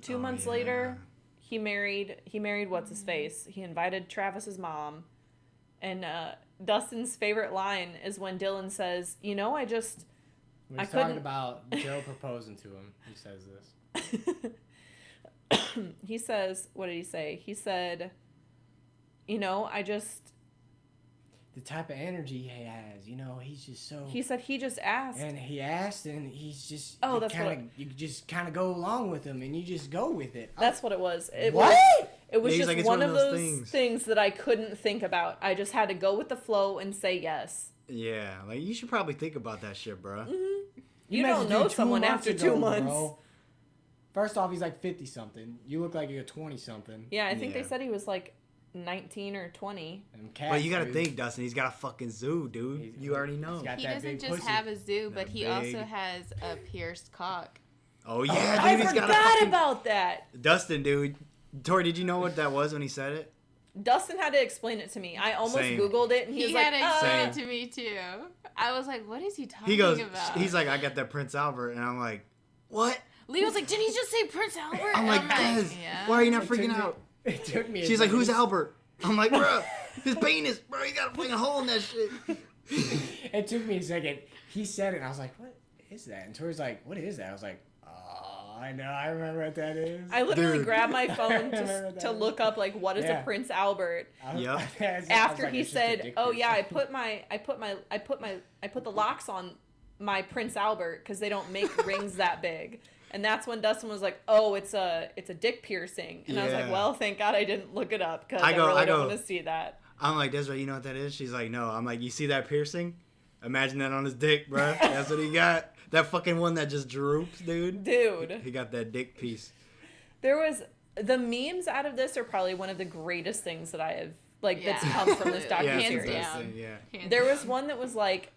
2 Oh, months yeah. later, he married what's his face. He invited Travis's mom, and Dustin's favorite line is when Dylan says, "You know, I just." When I he's talking couldn't- about Joe proposing to him, he says this. He says, what did he say? He said, "You know, I just." The type of energy he has, you know, he's just so. He said he just asked. And he asked, and he's just. Oh, you that's kinda, what- You just kind of go along with him, and you just go with it. That's what it was. It What? was. It was Yeah, he's just like, it's one of those things that I couldn't think about. I just had to go with the flow and say yes. Yeah, like you should probably think about that shit, bro. You meant don't to know do 2 someone months after 2 ago, months. bro. First off, he's like 50 something. You look like you're 20 something. Yeah, I think Yeah. they said he was like 19 or 20. But you gotta think, Dustin. He's got a fucking zoo, dude. You already know. got He that doesn't big just pussy. have a zoo, but That he big- also has a pierced cock. Oh yeah, I dude. He's got a forgot fucking... about that. Dustin, dude. Tori, did you know what that was when he said it? Dustin had to explain it to me. I almost Same. Googled it, and he, He was like, had explained it Same. to me too. I was like, "What is he talking He goes, about?" he's like, I got that Prince Albert, and I'm like, what? Lee was like, "Did he just say Prince Albert?" I'm like, Des, "Yeah." why are you not It took freaking me- out? It took me. a She's like, who's second. Albert? I'm like, bro, his penis, bro. You got a fucking hole in that shit. It took me a second. He said it, and I was like, what is that? And Tori's like, what is that? I was like, oh, I know. I remember what that is. I literally Dude. grabbed my phone Remember to that. look up like what is Yeah. a Prince Albert. Yep. After he said, "Oh yeah, I put the locks on my Prince Albert because they don't make rings that big." And that's when Dustin was like, "Oh, it's a dick piercing," and I was like, Yeah. "Well, thank God I didn't look it up because I I go- really I don't go- want to see that." I'm like, Desiree, you know what that is? She's like, no. I'm like, you see that piercing? Imagine that on his dick, bro. That's what he got. That fucking one that just droops, dude. Dude, He got that dick piece. there was the memes out of this are probably one of the greatest things that I have that's Yeah. come from this Yeah, Yeah, it's hands the docuseries. best down. thing, yeah. Hands There down. was one that was like,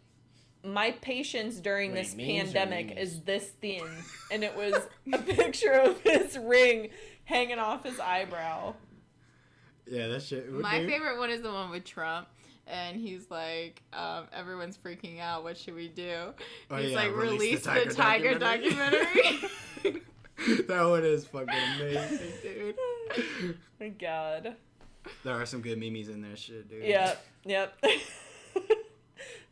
my patience during Wait, this memes or pandemic memes? is this thin. And it was a picture of his ring hanging off his eyebrow. Yeah, that shit. My dude. favorite one is the one with Trump. And he's like, everyone's freaking out. What should we do? Oh, He's yeah, like, release the release the Tiger Tiger documentary. That one is fucking amazing, dude. My God. There are some good memes in there, shit, dude. Yep.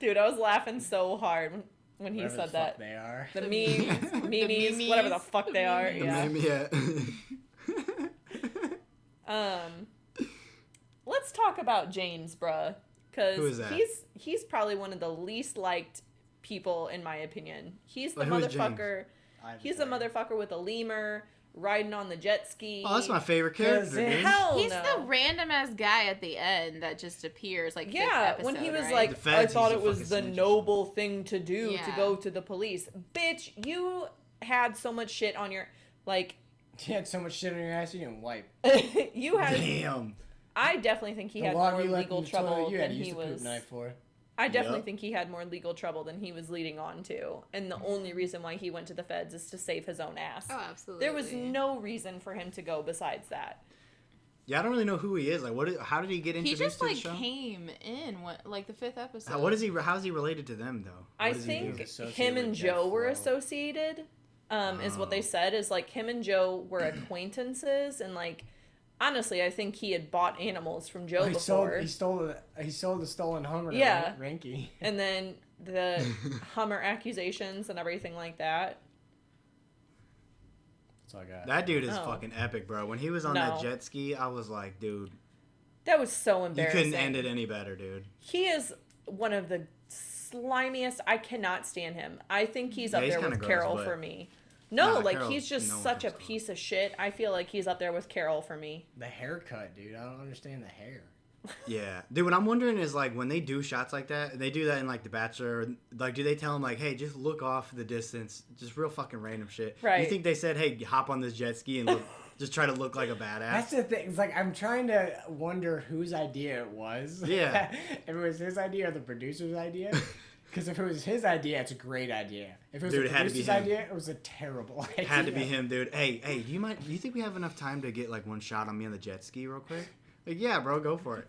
Dude, I was laughing so hard when he Whatever said the that. fuck they are. The The memes, memes. memes, The whatever the memes. fuck they are. The The Yeah. meme, yeah. Let's talk about James, bruh, Who is because that? he's probably one of the least liked people in my opinion. He's the Wait, who is James? motherfucker. He's a motherfucker with a lemur riding on the jet ski. Oh, that's my favorite character, Cousin. dude. Hell He's no. the random ass guy at the end that just appears like fifth Yeah, when episode, he was right? like, The feds, I thought he's it a was fucking the snitch or noble thing to do to Yeah. go to the police. Bitch, you had so much shit on your, like, You had so much shit on your ass you didn't wipe. you had. Damn. I definitely think he The had water more you left legal in the toilet, trouble you had than to use he the poop was. knife for. I definitely Yep. think he had more legal trouble than he was leading on to, and the only reason why he went to the feds is to save his own ass. Oh, absolutely. There was no reason for him to go besides that. Yeah, I don't really know who he is. Like, how did he get He introduced just to the like show? came in like the fifth episode. How's he related to them though? I What does he think do? Associated him and with Joe Jeff were Lowe. associated. Is what they Oh. said. Is like him and Joe were acquaintances, and like honestly, I think he had bought animals from Joe He sold, before. he sold the stolen Hummer to Yeah. Ranky. And then the Hummer accusations and everything like that. That's all I got. That dude is Oh. fucking epic, bro. When he was on No. that jet ski, I was like, dude, That was so you embarrassing. couldn't end it any better, dude. He is one of the slimiest. I cannot stand him. I think he's Yeah, up he's there kinda with gross, Carol but- for me. No, Nah, like Carol's- he's just no one such a comes close. piece of shit. I feel like he's up there with Carol for me. The haircut, dude. I don't understand the hair. Yeah, dude. What I'm wondering is like when they do shots like that, they do that in like The Bachelor. Like, do they tell him like, hey, just look off the distance, just real fucking random shit? You Right. think they said, hey, hop on this jet ski and look, just try to look like a That's badass? the thing. It's like I'm trying to wonder whose idea it was. Yeah. If it was his idea or the producer's idea. Because if it was his idea, it's a great idea. If it was Dude, the it had to be producer's him. idea, it was a terrible idea. Had to be him, dude. Hey, do you mind? Do you think we have enough time to get like one shot on me on the jet ski real quick? Like, yeah, bro, go for it.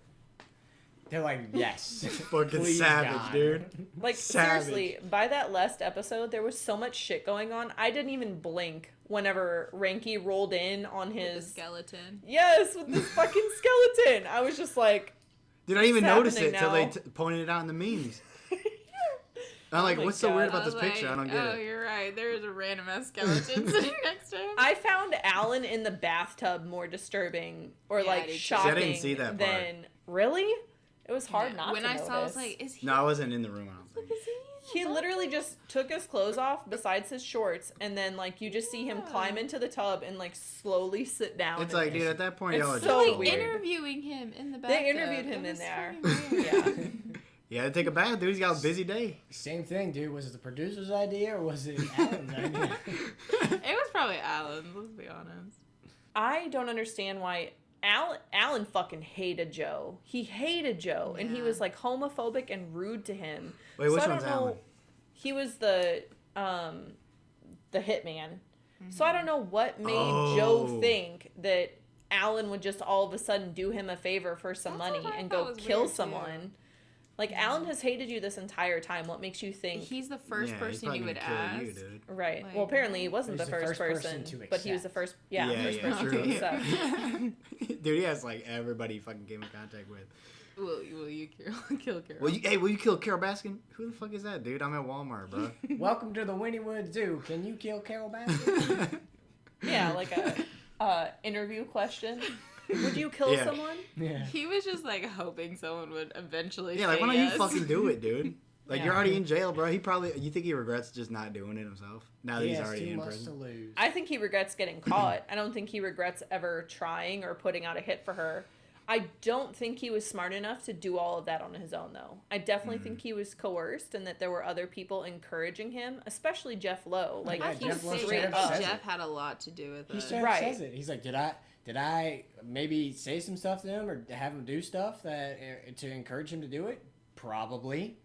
They're like, yes. Fucking Please, savage, God. dude. Like Savage. seriously, by that last episode, there was so much shit going on. I didn't even blink whenever Ranky rolled in on the his skeleton. yes with this fucking skeleton. I was just like, Did I even What's notice it happening till they now? pointed it out in the memes? I'm like, Oh my what's so weird God. about this picture? I don't get oh, it. you're right. There is a random ass skeleton sitting next to him. I found Alan in the bathtub more disturbing or Yeah, I like did too. shocking See, I didn't see that part. than really. It was hard Yeah. not when to I notice. saw, I was like, is he? No, I wasn't in the room. I don't think. Is He literally just took his clothes off besides his shorts, and then like you just see him Yeah. climb into the tub and like slowly sit down. It's in like, it. dude, at that point, It's y'all are so just like trolling. weird. interviewing him in the back. They interviewed him in there. Yeah. Yeah. He had to take a bath, dude. He's got a busy day. Same thing, dude. Was it the producer's idea or was it Alan's idea? It was probably Alan. Let's be honest. I don't understand why Alan fucking hated Joe. He hated Joe, and he was like homophobic and rude to him. Wait, which I one's don't know. Alan? He was the hitman. So I don't know what made Joe think that Alan would just all of a sudden do him a favor for some That's money what I and thought go was kill weird, too. someone. Like, Alan has hated you this entire time. What makes you think... He's the first He's person probably you would gonna kill ask. you, dude. Right. Like, Well, apparently he wasn't He's the first person, to but he was the accept. first... first person true. to accept. Dude, he has like everybody he fucking came in contact with. Will you kill Carol? Will you kill Carol Baskin? Who the fuck is that, dude? I'm at Walmart, bro. Welcome to the Wynnywood Zoo. Can you kill Carol Baskin? Yeah, like a interview question. Would you kill someone? Yeah. He was just like hoping someone would eventually. Yeah, like say why don't yes. you fucking do it, dude? Like Yeah. you're already in jail, bro. You think he regrets just not doing it himself now that He he's has already too in much prison? to lose. I think he regrets getting caught. I don't think he regrets ever trying or putting out a hit for her. I don't think he was smart enough to do all of that on his own, though. I definitely think he was coerced and that there were other people encouraging him, especially Jeff Lowe. Like, Yeah, he's Jeff Lowe straight straight up up. says Jeff it. had a lot to do with He it. straight up Right. says it. He's like, did I maybe say some stuff to him or have him do stuff that to encourage him to do it? Probably.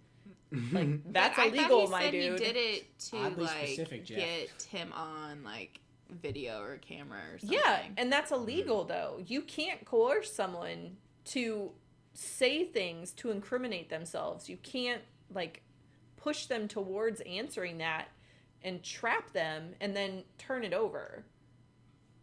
Like, that's But illegal, I thought my he dude. said he did it to Oddly like specific, Jeff. get him on like video or camera or something. Yeah, and that's illegal, though. You can't coerce someone to say things to incriminate themselves. You can't, like, push them towards answering that and trap them and then turn it over.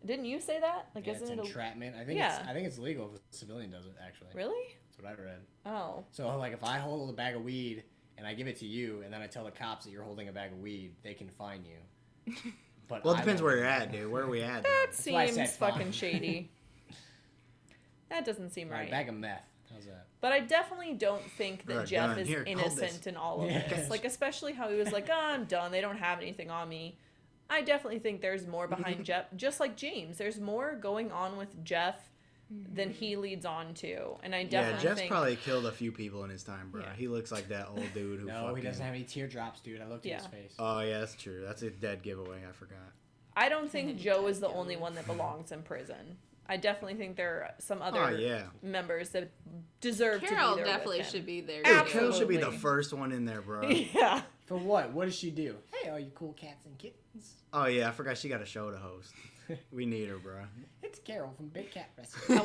Didn't you say that? Like, Yeah, isn't it's it entrapment. I think Yeah. I think it's legal if a civilian does it. Actually, really? that's what I read. Oh. So like, if I hold a bag of weed and I give it to you, and then I tell the cops that you're holding a bag of weed, they can fine you. But Well, it I depends won't. where you're at, dude. Where are we at? though? That why I seems said fine. fucking shady. That doesn't seem All right, right. bag of meth. How's that? But I definitely don't think that Alright, Jeff done. is Here, hold innocent this. in all of Yeah. this. Like, especially how he was like, oh, I'm done. They don't have anything on me. I definitely think there's more behind Jeff. Just like James, there's more going on with Jeff than he leads on to. And I Yeah, definitely Jeff's think... probably killed a few people in his time, bro. Yeah. He looks like that old dude who No, fucking... he doesn't have any teardrops, dude. I looked at his Yeah. face. Oh, yeah, that's true. That's a dead giveaway. I forgot. I don't think Joe is the only one that belongs in prison. I definitely think there are some other Oh, yeah. members that deserve Carol to be there definitely with him. should be there. Dude, Absolutely. Carol should be the first one in there, bro. Yeah. For what? What does she do? Hey, all you cool cats and kittens. Oh, yeah, I forgot she got a show to host. We need her, bro. It's Carol from Big Cat Rescue.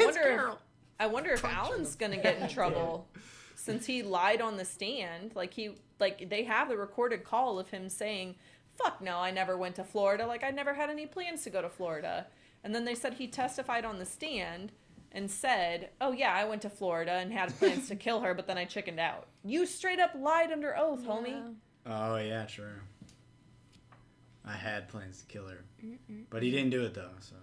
I wonder if Alan's gonna get in trouble since he lied on the stand. Like they have the recorded call of him saying, "Fuck no, I never went to Florida. Like I never had any plans to go to Florida." And then they said he testified on the stand and said, "Oh yeah, I went to Florida and had plans to kill her, but then I chickened out." You straight up lied under oath, homie. Oh, yeah, sure. I had plans to kill her. But he didn't do it, though, so...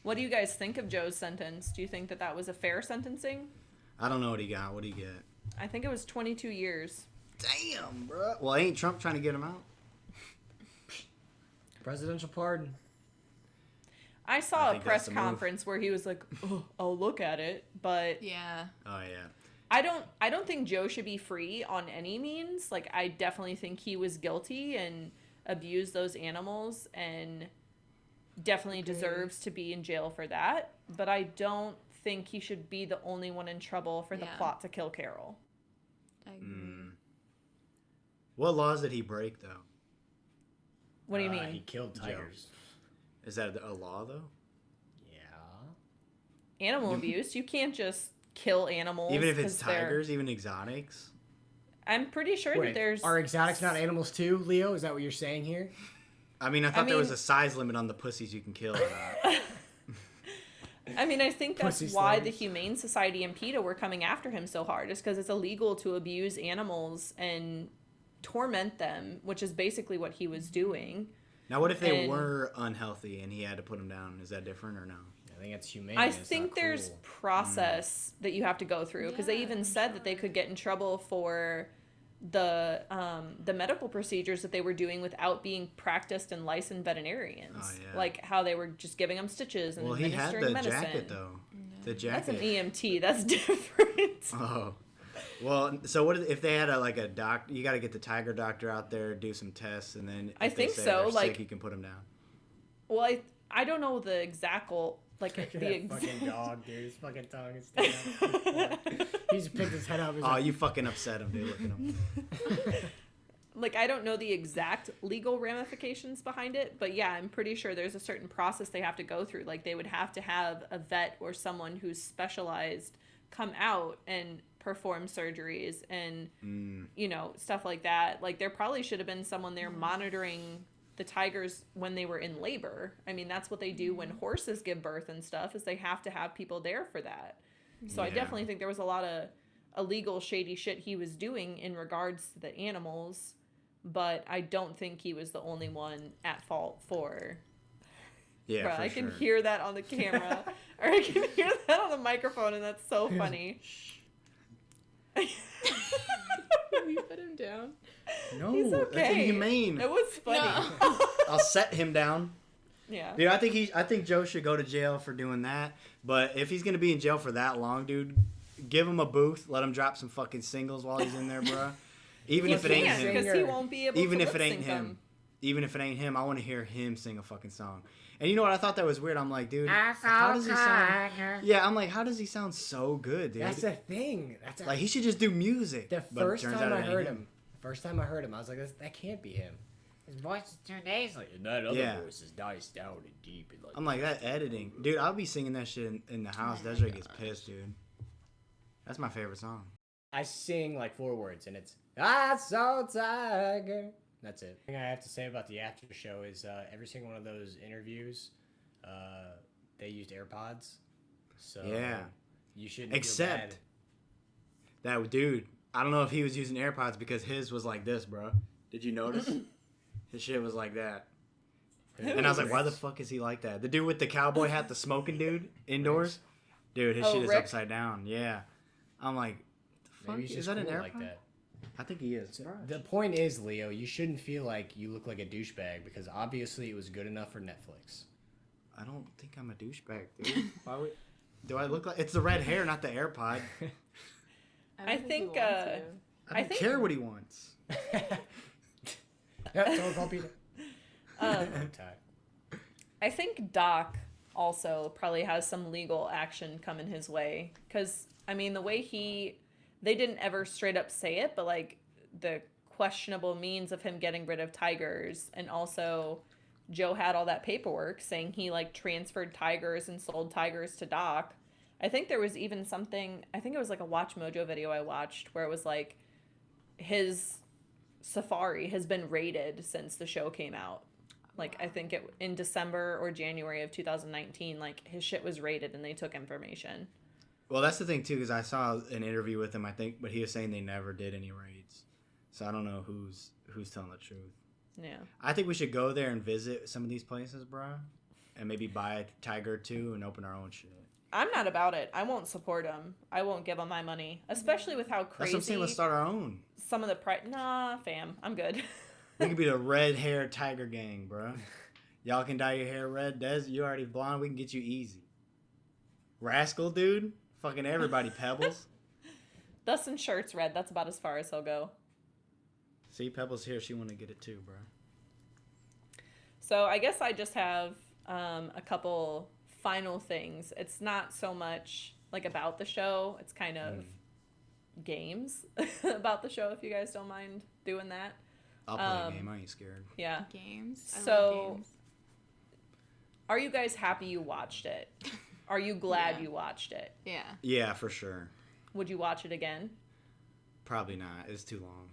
What do you guys think of Joe's sentence? Do you think that that was a fair sentencing? I don't know what he got. What did he get? I think it was 22 years. Damn, bro. Well, ain't Trump trying to get him out? Presidential pardon. I I saw a think press that's the move. conference where he was like, oh, "I'll look at it," but Yeah. Oh, yeah. I don't think Joe should be free on any means. Like I definitely think he was guilty and abused those animals and definitely deserves to be in jail for that. But I don't think he should be the only one in trouble for the Yeah. plot to kill Carol. I agree. What laws did he break, though? What do you He mean? killed tigers. Is that a law, though? Yeah. Animal abuse. You can't just kill animals. Even if it's 'cause they're- tigers, even exotics? I'm pretty sure that Wait, there's... are exotics not animals too, Leo? Is that what you're saying here? I mean, I thought there was mean- a size limit on the pussies you can kill. I mean, I think that's Pussy why slugs. the Humane Society and PETA were coming after him so hard, is because it's illegal to abuse animals and torment them, which is basically what he was doing. Now, what if they And- were unhealthy and he had to put them down? Is that different or no? I think it's humane. I it's think not there's cruel. process that you have to go through, because they Yeah, even I'm said that they could get in trouble for the medical procedures that they were doing without being practiced and licensed veterinarians. Oh, yeah. Like how they were just giving them stitches and Well, he had administering the medicine. jacket, though. The That's jacket. an EMT. That's different. Oh. Well, so what if they had a doc? You got to get the tiger doctor out there, do some tests, and then I if they think say so, they're like- sick, you can put them down. Well, I don't know the exact like Look at the that fucking dog, dude. His fucking tongue is sticking out. He just picked his head up. He's Oh, like, you fucking upset him, dude. Look at him. Like, I don't know the exact legal ramifications behind it, but yeah, I'm pretty sure there's a certain process they have to go through. Like, they would have to have a vet or someone who's specialized come out and perform surgeries and, you know, stuff like that. Like, there probably should have been someone there monitoring the tigers when they were in labor. I mean, that's what they do when horses give birth and stuff, is they have to have people there for that. So I Yeah. definitely think there was a lot of illegal, shady shit he was doing in regards to the animals. But I don't think he was the only one at fault for. Yeah, Bruh, for I can sure. hear that on the camera, or I can hear that on the microphone, and that's so funny. We put him down. No, He's that's okay. inhumane. It was funny. No. I'll set him down. Yeah. Dude, I think Joe should go to jail for doing that. But if he's gonna be in jail for that long, dude, give him a booth. Let him drop some fucking singles while he's in there, bro. Even He if it ain't can't, him. because he won't be able Even to if it ain't lip-sync him. them. Even if it ain't him, I want to hear him sing a fucking song. And you know what? I thought that was weird. I'm like, dude, how does he sound? Yeah, I'm like, how does he sound so good, dude? that's the thing. That's Like, he should just do music. the But first turns time out I it ain't heard him. First time I heard him, I was like, that can't be him. His voice is too nasally. And that other Yeah. voice is nice down and deep. And like, I'm like, that editing. Dude, I'll be singing that shit in the house. Desiree gets pissed, dude. That's my favorite song. I sing like 4 words, and it's I saw tiger. That's it. The thing I have to say about the after show is every single one of those interviews, they used AirPods. So Yeah. you shouldn't Except that dude, I don't know if he was using AirPods because his was like this, bro. Did you notice? His shit was like that. feel bad. And I was like, why the fuck is he like that? The dude with the cowboy hat, the smoking dude, indoors? Dude, his Oh, shit is Rick? upside down. Yeah. I'm like, the fuck? Maybe he's Is just that an cool AirPod? like that. I think he is. The point is, Leo, you shouldn't feel like you look like a douchebag because obviously it was good enough for Netflix. I don't think I'm a douchebag, dude. Why would... Do I look like... It's the red hair, not the AirPod. I think, he wants to. I don't think- care what he wants. Yeah, someone call Peter. Um, I think Doc also probably has some legal action coming his way. Because, I mean, the way they didn't ever straight up say it, but like the questionable means of him getting rid of tigers. And also, Joe had all that paperwork saying he like transferred tigers and sold tigers to Doc. I think there was even something, I think it was like a Watch Mojo video I watched where it was like his safari has been raided since the show came out. Like, I think it in December or January of 2019, like his shit was raided and they took information. Well, that's the thing, too, because I saw an interview with him, I think, but he was saying they never did any raids. So I don't know who's telling the truth. Yeah. I think we should go there and visit some of these places, bro, and maybe buy a tiger, too, and open our own shit. I'm not about it. I won't support him. I won't give him my money, especially with how That's crazy what I'm saying. Let's start our own. some of the Nah, fam. I'm good. We could be the red hair tiger gang, bro. Y'all can dye your hair red. Des, you already blonde. We can get you easy. Rascal, dude. Fucking everybody, Pebbles. Dustin's shirt's red. That's about as far as he'll go. See, Pebbles here. She want to get it too, bro. So I guess I just have a couple final things. It's not so much like about the show. It's kind of games about the show, if you guys don't mind doing that. I'll play a game. I ain't scared. Yeah. Games. I love So, games. are you guys happy you watched it? Are you glad Yeah. you watched it? Yeah. Yeah, for sure. Would you watch it again? Probably not. It's too long.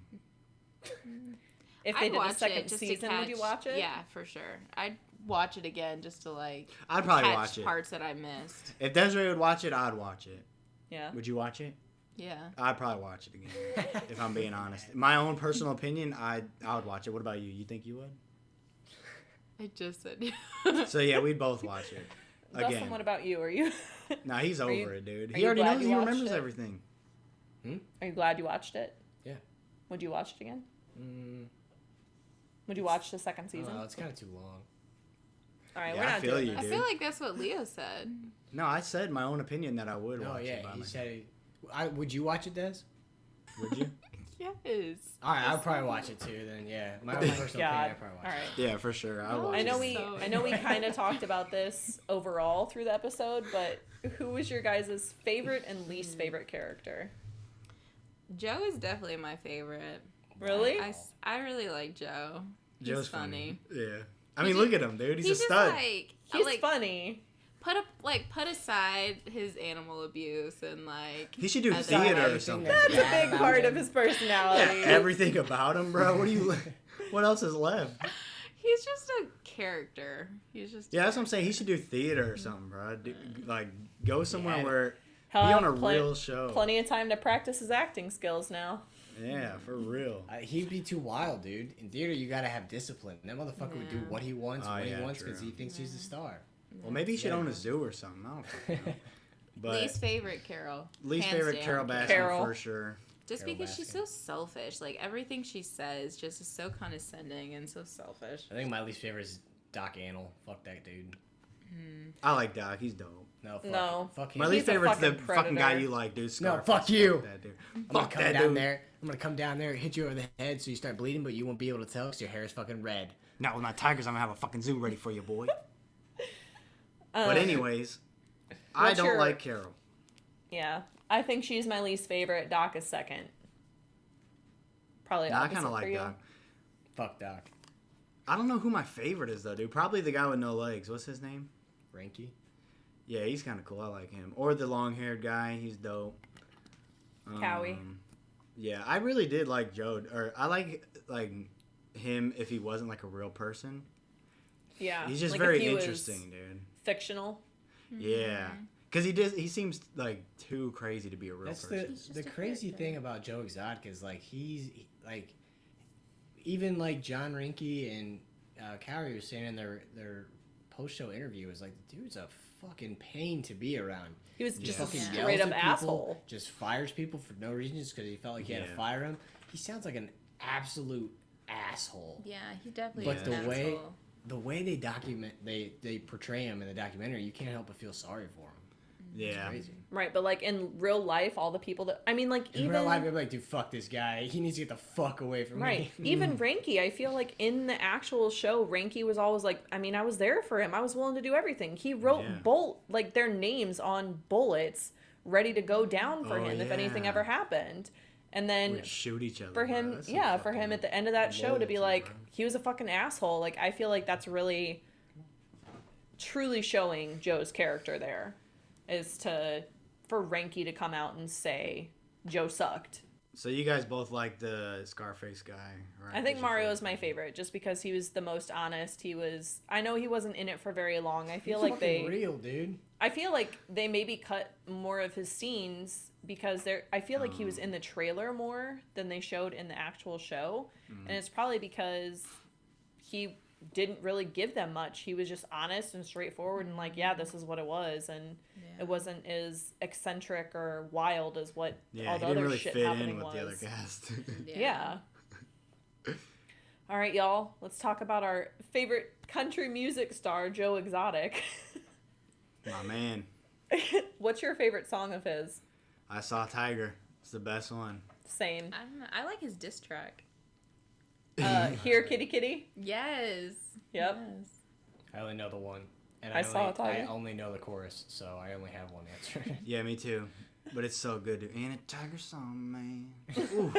If they I'd did a watch second it just season, to catch, would you watch it? Yeah, for sure. I'd watch it again just to like I'd probably catch watch it. parts that I missed. If Desiree would watch it, I'd watch it. Yeah. Would you watch it? Yeah. I'd probably watch it again. If I'm being honest. My own personal opinion, I would watch it. What about you? You think you would? I just said. So yeah, we'd both watch it. Dustin, Again. what about you? Are you Nah, he's Are over you- it, dude. are He you already glad knows. you He watched remembers it? everything. Are you glad you watched it? Yeah. Would you watch it again? Mm, Would you watch the second season? it's kind of too long. All right, Yeah, we're I not feel doing you, this. I dude. feel like that's what Leo said. No, I said my own opinion that I would Oh watch yeah, it by he myself. said. Would you watch it, Des? Would you? Yes. All right, I'll probably watch it too. Then yeah, my own personal opinion, God. I'll probably watch All right. Yeah, for sure. I watch I know it. we kind of talked about this overall through the episode, but who was your guys' favorite and least favorite character? Joe is definitely my favorite. Really? I really like Joe. He's Joe's funny. Yeah. I mean, look at him, dude. He's a stud. He's funny. Put aside his animal abuse and like He should do other theater or things. something. That's a big part of his Yeah, personality. everything about him, bro. What else is left? He's just a character. He's just Yeah, that's what I'm saying. He should do theater or something, bro. Like, go somewhere Yeah. where He'll be on have a real show. Plenty of time to practice his acting skills now. Yeah, for real. He'd be too wild, dude. In theater, you gotta have discipline. That motherfucker would do Yeah. what he wants Oh, when yeah, he wants because true. he thinks he's the star. Well, maybe he should Yeah. own a zoo or something. I don't fucking know. But least favorite Carol. least Hands favorite down. Carol Baskin Carol. for sure. Just Carol because she's Baskin. so selfish. Like everything she says just is so condescending and so selfish. I think my least favorite is Doc Antle. Fuck that dude. I like Doc. He's dope. No, fuck, No. fuck him. My He's least a favorite's the fucking fucking guy predator. you like, dude. No, Scarface. fuck you. That dude. I'm gonna Fuck come that down dude. there. I'm gonna come down there, hit you over the head, so you start bleeding, but you won't be able to tell because your hair is fucking red. Not with my tigers. I'm gonna have a fucking zoo ready for you, boy. Um, But anyways, I what's don't your- like Carol. Yeah, I think she's my least favorite. Doc is second. Probably Nah, I opposite kind of for like you. Doc. Fuck Doc. I don't know who my favorite is though, dude. Probably the guy with no legs. What's his name? Ranky. Yeah, he's kind of cool. I like him. Or the long-haired guy. He's dope. Cowie. Yeah, I really did like Joe. Or I like him if he wasn't like a real person. Yeah, He's just like, if very he was interesting, dude. Fictional. Yeah, because he seems like too crazy to be a real That's person. He's just the a crazy character. thing about Joe Exotic is like like even like John Rinke and Cowie was saying in their post show interview was like the dude's a fucking pain to be around. He was Yeah. just Fucking a yells straight up at people, asshole. just fires people for no reason just because he felt like he had to Yeah. fire him. He sounds like an absolute asshole. Yeah, he definitely But is the an way- asshole. The way they portray him in the documentary, you can't help but feel sorry for him. It's Yeah, crazy. Right, but like in real life, all the people that I mean, like In even real life, I'd be like, dude, fuck this guy. He needs to get the fuck away from right, me. even Ranky, I feel like in the actual show, Ranky was always like, I mean, I was there for him. I was willing to do everything. He wrote Yeah. their names on bullets, ready to go down for Oh, him if anything yeah. ever happened. And then we'd shoot each other. for bro. him, That's some yeah, for him fucking at the end of that show to be loyalty, like, bro. he was a fucking asshole. Like, I feel like that's really truly showing Joe's character there, is for Ranky to come out and say Joe sucked. So you guys both like the Scarface guy, right? I think Who's your Mario is my favorite just because he was the most honest. I know he wasn't in it for very long. I feel He's like fucking real, dude. I feel like they maybe cut more of his scenes because I feel like he was in the trailer more than they showed in the actual show. And it's probably because he didn't really give them much. He was just honest and straightforward and like, yeah, this is what it was. And Yeah. it wasn't as eccentric or wild as what Yeah, all he the didn't other really shit fit happening in with was. the other cast. Yeah. All right, y'all. Let's talk about our favorite country music star, Joe Exotic. My man, What's your favorite song of his? I Saw Tiger. It's the best one. Same. I don't know. I like his diss track. Here, Kitty Kitty. Yes. Yep. Yes. I only know the one. And I Saw a Tiger. I only know the chorus, so I only have one answer. Yeah, me too. But it's so good, dude. And a tiger song, man. Ooh.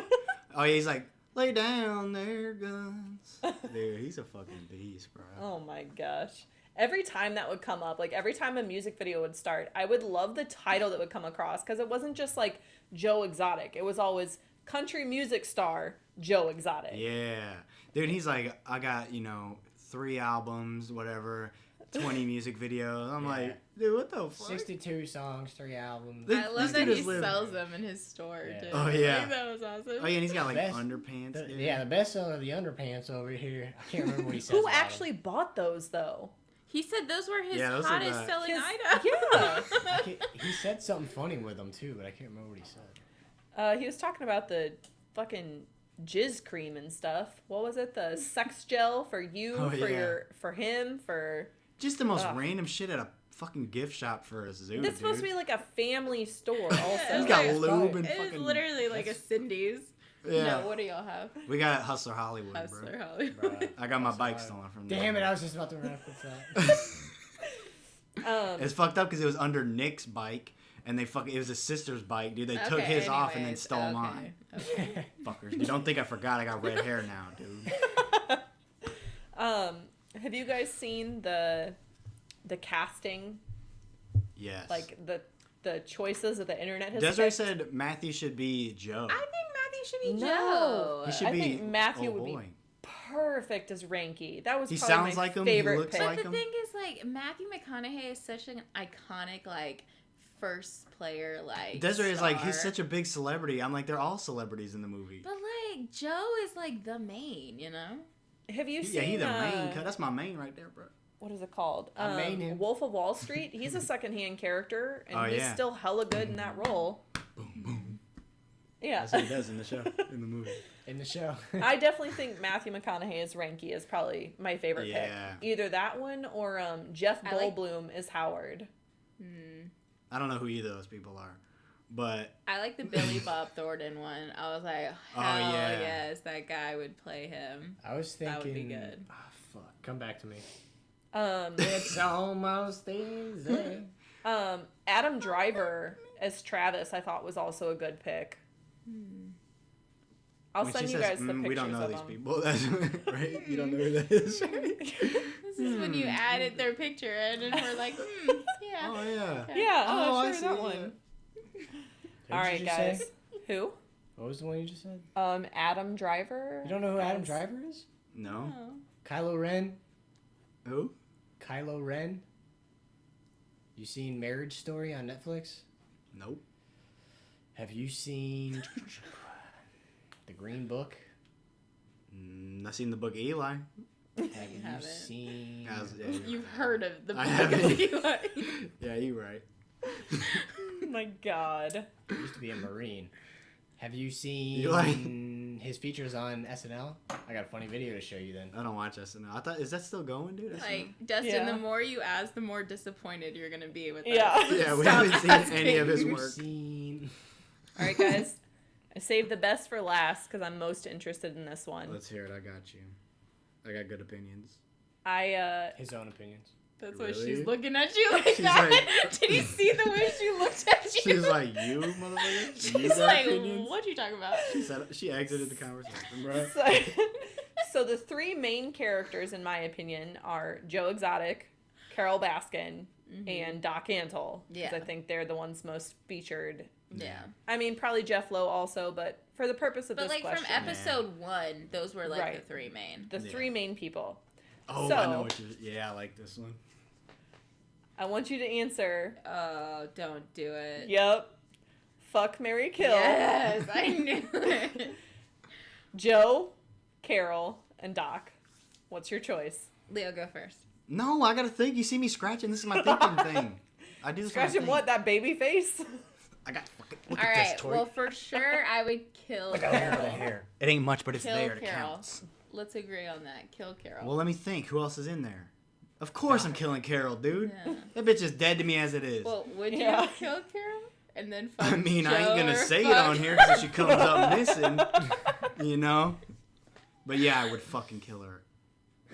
Oh yeah, he's like, lay down their guns. Dude, he's a fucking beast, bro. Oh my gosh. Every time that would come up, like every time a music video would start, I would love the title that would come across because it wasn't just like Joe Exotic. It was always country music star Joe Exotic. Yeah. Dude, he's like, I got, 3 albums, whatever, 20 music videos. I'm Yeah. like, dude, what the fuck? 62 songs, 3 albums. This- I this love that dude he is living. sells them in his store, Yeah. too. Oh, yeah. Like, that was awesome. Oh, yeah, and he's got like Best- underpants, dude. Yeah, the best song are the underpants over here. I can't remember what he says. Who about actually bought those though? He said those were his Yeah, those are hottest the- selling His- items. yeah. them. He said something funny with them too, but I can't remember what he said. He was talking about the fucking jizz cream and stuff. What was it? The sex gel for you, Oh, for yeah. for him, for Just the most Ugh. random shit out of fucking gift shop for a zoo. It's supposed to be like a family store also. He's got It's lube and It fucking. is literally like a Cindy's. Yeah. No, what do y'all have? We got Hustler Hollywood, Hustler bro. Hollywood. I got my bike stolen from them. Damn it! I was just about to reference that. It's fucked up because it was under Nick's bike, and it was his sister's bike, dude. They took his off and then stole mine. Okay. Fuckers. You don't think I forgot I got red hair now, dude. Have you guys seen the casting? Yes. Like the choices that the internet has Desiree picked? said Matthew should be Joe. I think Matthew should be No. Joe. He should I be think Matthew old would boy. be perfect as Ranky. That was He probably sounds my like him, he favorite looks pick. But like the him. thing is, like, Matthew McConaughey is such an iconic, like, first player, like, Desiree is like, he's star. such a big celebrity. I'm like, they're all celebrities in the movie. But, like, Joe is, like, the main, you know? Have you seen? Yeah, he's the main cut. That's my main right there, bro. What is it called? I main him. Wolf of Wall Street. He's a secondhand character, and Oh, he's yeah. still hella good in that role. Boom, boom. Yeah. That's what he does in the show, in the movie. In the show. I definitely think Matthew McConaughey as Ranky is probably my favorite Yeah. pick. Either that one or Jeff I like- Goldblum as Howard. I don't know who either of those people are, but I like the Billy Bob Thornton one. I was like, Oh, hell yeah. yes, that guy would play him. I was thinking. That would be good. Ah, fuck. Come back to me. Um, It's almost easy. Adam Driver as Travis, I thought was also a good pick. I'll when send she you says, guys the pictures we don't know of these them. people. That's right. You don't know who that is. This is when you added their picture in and we're like, yeah. Oh yeah. Yeah, Oh, I sure, see that that. one. Who'd All you right, just guys. say? Who? What was the one you just said? Adam Driver. You don't know who Adam as- Driver is? No. Oh. Kylo Ren. Who? Kylo Ren. You seen Marriage Story on Netflix? Nope. Have you seen The Green Book? I seen the book of Eli. Have you haven't. seen? You've heard of the I book haven't. of Eli. Yeah, you're right. Oh my God. He used to be a Marine. Have you seen Eli. his features on SNL? I got a funny video to show you then. I don't watch SNL. I thought, is that still going, dude? SNL? Like, Dustin, Yeah. the more you ask, the more disappointed you're going to be with Yeah. us. Yeah, we Stop haven't seen any of his Have you work. seen? All right, guys. I saved the best for last because I'm most interested in this one. Let's hear it. I got you. I got good opinions. His own opinions. That's why Really? she's looking at you like She's that. like- Did you see the way she looked at you? She's like, you, motherfucker? You She's got like, opinions? what you talking about? She said she exited the conversation, bro. So the three main characters, in my opinion, are Joe Exotic, Carol Baskin, and Doc Antle. Because Yeah. I think they're the ones most featured. Yeah. I mean, probably Jeff Lowe also, but for the purpose of But this like question, from episode 1, those were like Right. the three main. the Yeah. three main people. Oh, So- I know what you. Yeah, I like this one. I want you to answer. Oh, don't do it. Yep. Fuck, marry, kill. Yes, I knew it. Joe, Carol, and Doc. What's your choice? Leo, go first. No, I gotta think. You see me scratching. This is my thinking thing. I do this. when I Scratching think. what? That baby face? I got fucking. Look All at right. this, Tori. Well, for sure, I would kill Carol. It ain't much, but it's Kill there. It Carol. counts. Let's agree on that. Kill Carol. Well, let me think. Who else is in there? Of course, I'm killing Carol, dude. Yeah. That bitch is dead to me as it is. Well, would you Yeah. kill Carol and then fuck I mean, I ain't Joe gonna or say it fuck- on here because she comes up missing, you know. But yeah, I would fucking kill her.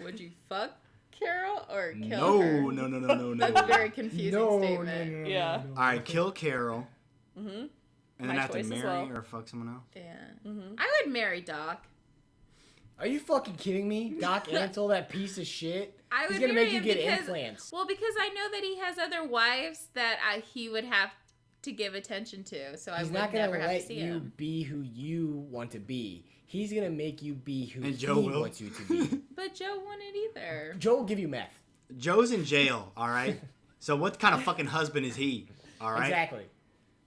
Would you fuck Carol or kill No, her? no, no, no, no, no. That's a very confusing No, statement. Yeah. All right, kill Carol, Mm-hmm. and then My have to choice as marry well. or fuck someone else. Yeah. Mm-hmm. I would marry Doc. Are you fucking kidding me? Doc Antle, that piece of shit. I He's would gonna marry make you him get because, implants. Well, because I know that he has other wives that he would have to give attention to, so I He's would not gonna never have to let see you him. be who you want to be. He's gonna make you be who And he Joe will. wants you to be. But Joe wouldn't either. Joe will give you meth. Joe's in jail. All right. So what kind of fucking husband is he? All right. Exactly.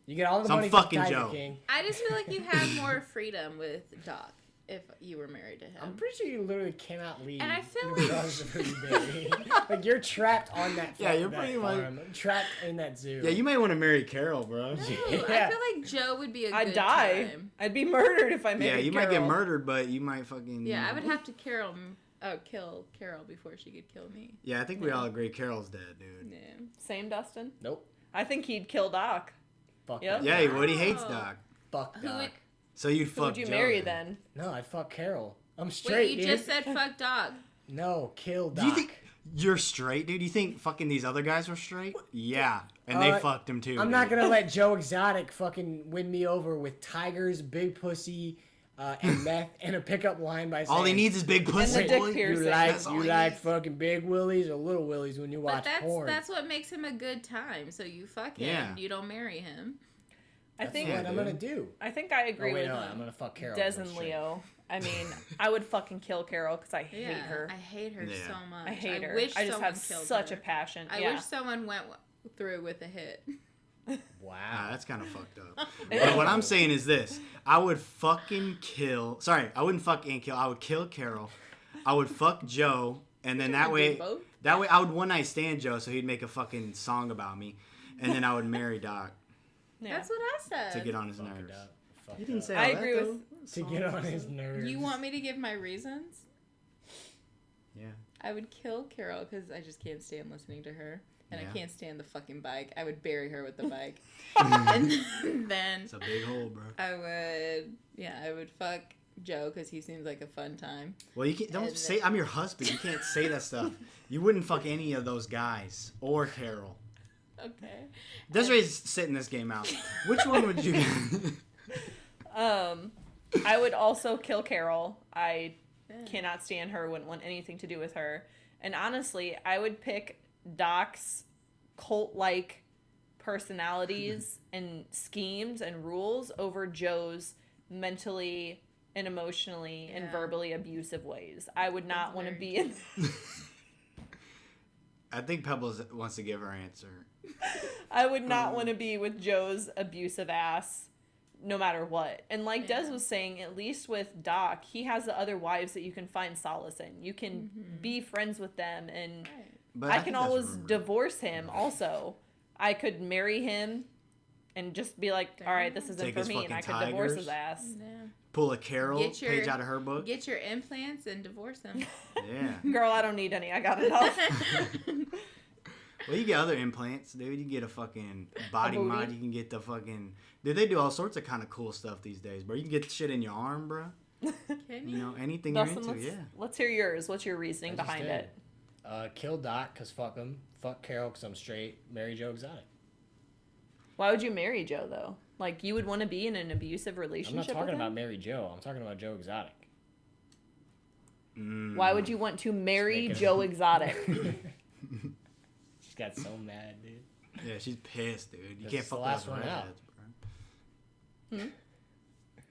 You get all the So I'm money from fucking Tiger Joe. King. I just feel like you have more freedom with Doc if you were married to him. I'm pretty sure you literally cannot leave. And I feel regardless of who you marry. Like you're trapped on that. Yeah, you're that pretty much- farm, trapped in that zoo. Yeah, you may want to marry Carol, bro. No, Yeah. I feel like Joe would be a I'd good die. time. I'd be murdered if I married Yeah, you might get Carol. murdered, but you might fucking. Yeah, I would have to kill Carol before she could kill me. Yeah, I think we all agree Carol's dead, dude. Yeah. Same, Dustin? Nope. I think he'd kill Doc. Fuck Yep. that. Yeah, he would. He hates Wow. Doc. Fuck Who Doc. would- So you'd Who fuck would you Joe marry then? No, I'd fuck Carol. I'm Wait, straight, you dude. just said fuck dog. No, kill Doc. Do you think you're straight, dude? You think fucking these other guys were straight? Yeah, and they fucked him too. I'm not dude. gonna let Joe Exotic fucking win me over with tigers, big pussy, and meth, and a pickup line by saying, All he needs is big pussy. the dick boy. piercing. You like That's all you he like needs. fucking big willies or little willies when you watch But porn. that's what makes him a good time. So you fuck him. Yeah. You don't marry him. I That's think what Yeah, I'm dude. gonna do. I think I agree Oh wait, with no, I'm gonna fuck Carol. Des 'cause I'm and straight. Leo. I mean, I would fucking kill Carol because I hate Yeah, her. I hate her Yeah. so much. I hate her. Wish I just someone have killed such her. a passion. I yeah. wish someone went through with a hit. Wow. That's kind of fucked up. But what I'm saying is this: I would fucking kill. Sorry, I wouldn't fuck and kill. I would kill Carol. I would fuck Joe, and then that Do way, both? I would one night stand Joe, so he'd make a fucking song about me, and then I would marry Doc Yeah. That's what I said. to get on his Fuck nerves. it up. Fuck You it didn't up. say I all that, agree though. To get on his nerves. You want me to give my reasons? Yeah. I would kill Carol because I just can't stand listening to her. And Yeah. I can't stand the fucking bike. I would bury her with the bike. And then It's a big hole, bro. I would fuck Joe because he seems like a fun time. Well, you can't. Don't And say I'm your husband. You can't say that stuff. You wouldn't fuck any of those guys or Carol. Okay. Desiree's sitting this game out. Which one would you? I would also kill Carol. I Yeah. cannot stand her. Wouldn't want anything to do with her. And honestly, I would pick Doc's cult-like personalities and schemes and rules over Joe's mentally and emotionally and Yeah. verbally abusive ways. I would not That's want to very be in. I think Pebbles wants to give her answer. I would not want to be with Joe's abusive ass, no matter what. And like Des Yeah. was saying, at least with Doc, he has the other wives that you can find solace in. You can be friends with them, and Right. But I think can that's always rumored. divorce him. Also, I could marry him, and just be like, all right, this isn't Take for his me, and I fucking could divorce tigers. his ass. Yeah. Pull a Carol Get your- page out of her book. Get your implants and divorce him. Yeah. Girl, I don't need any. I got enough. Well, you get other implants, dude. You get a fucking body booty. mod. You can get the fucking. Dude, they do all sorts of kind of cool stuff these days, bro. You can get shit in your arm, bro. Can You know, anything Dustin, you're into, let's, yeah. let's hear yours. What's your reasoning I just behind did. it? Kill Doc because fuck him. Fuck Carol because I'm straight. Marry Joe Exotic. Why would you marry Joe though? Like you would want to be in an abusive I'm relationship not talking with him? about Mary Joe. I'm talking about Joe Exotic. Why would you want to marry Make it- Joe Exotic? She's got so mad, dude. Yeah, she's pissed, dude. You This can't is the fuck last those one out. redheads, bro.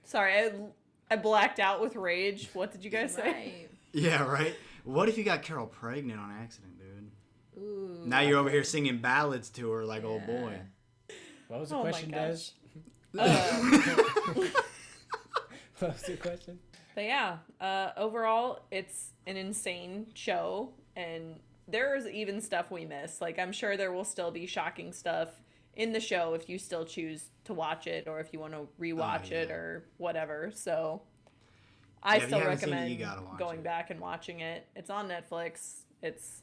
Sorry, I blacked out with rage. What did you guys say? Right. Yeah, right? What if you got Carol pregnant on accident, dude? Ooh. Now you're over here singing ballads to her like old boy. What was the Oh my question, gosh. Des? What was the question? But yeah, overall, it's an insane show, and there's even stuff we miss. Like, I'm sure there will still be shocking stuff in the show if you still choose to watch it, or if you want to rewatch it, yeah. or whatever. So, I Yeah, if you still haven't seen it, recommend you gotta watch going it. back and watching it. It's on Netflix. It's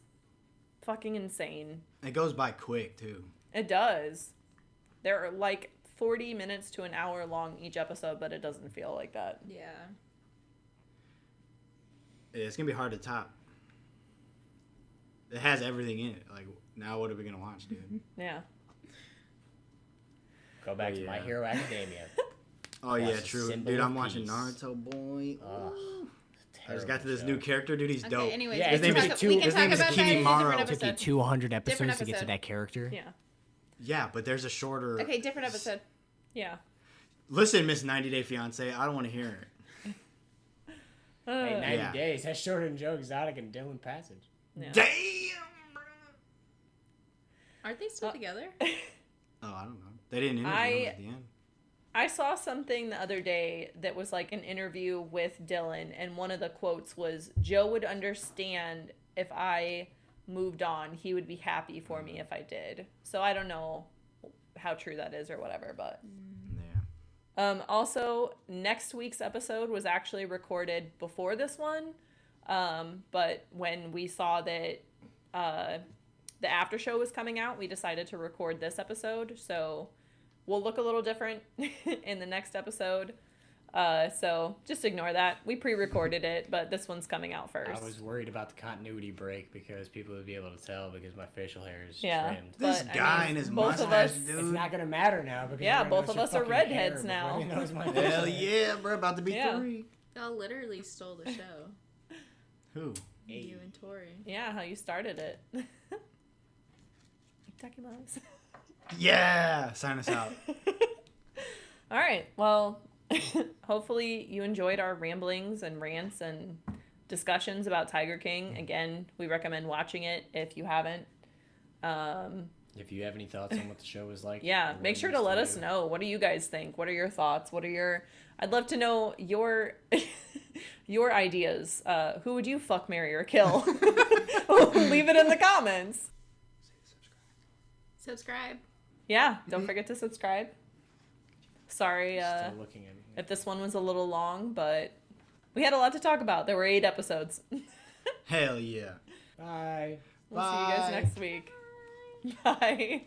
fucking insane. It goes by quick, too. It does. They're like 40 minutes to an hour long each episode, but it doesn't feel like that. Yeah. Yeah, it's going to be hard to top. It has everything in it. Like, now what are we going to watch, dude? Yeah. Go back Oh, to My yeah. Hero Academia. Oh, yeah, Watch the true. Symbol Dude, of I'm watching Peace. Naruto, boy. Ugh, I just got to this show. new character, dude. He's Okay, dope. anyways, Yeah, we his name can is talk, Two- we can his talk name is about that in a Kimimaro. different It It took you episode. 200 episodes Different to get to episode. that character. Yeah. Yeah, but there's a shorter... Okay, different episode. Yeah. Listen, Miss 90 Day Fiance, I don't want to hear it. Hey, 90 Yeah. days. That's shorter than Joe Exotic and Dylan Passage. Yeah. Damn, bro. Aren't they still together? Oh, I don't know. They didn't interview him at the end. I saw something the other day that was like an interview with Dylan, and one of the quotes was, Joe would understand if I moved on. He would be happy for me if I did. So I don't know how true that is or whatever, but... Yeah. Also, next week's episode was actually recorded before this one. But when we saw that the after show was coming out, we decided to record this episode. So we'll look a little different in the next episode. So just ignore that. We pre-recorded it, but this one's coming out first. I was worried about the continuity break because people would be able to tell because my facial hair is Yeah. trimmed. This But, guy and his both of mustache, us- dude. It's not gonna matter now because Yeah, everyone both knows of us your are fucking redheads hair now. before he knows my Hell facial hair. yeah, bro. About to be Yeah. 3. Y'all literally stole the show. Who? You and Tori. Yeah, how you started it. Ducky Loves. Yeah. Sign us out. All right. Well, hopefully you enjoyed our ramblings and rants and discussions about Tiger King. Again, we recommend watching it if you haven't. If you have any thoughts on what the show was like, Yeah, or what make it sure to used let do. us know. What do you guys think? What are your thoughts? What are your... I'd love to know your your ideas. Who would you fuck, marry, or kill? Leave it in the comments. Subscribe. Yeah, don't forget to subscribe. Sorry Still looking at me. if this one was a little long, but we had a lot to talk about. There were 8 episodes. Hell yeah. Bye. We'll see you guys Bye. next week. Bye.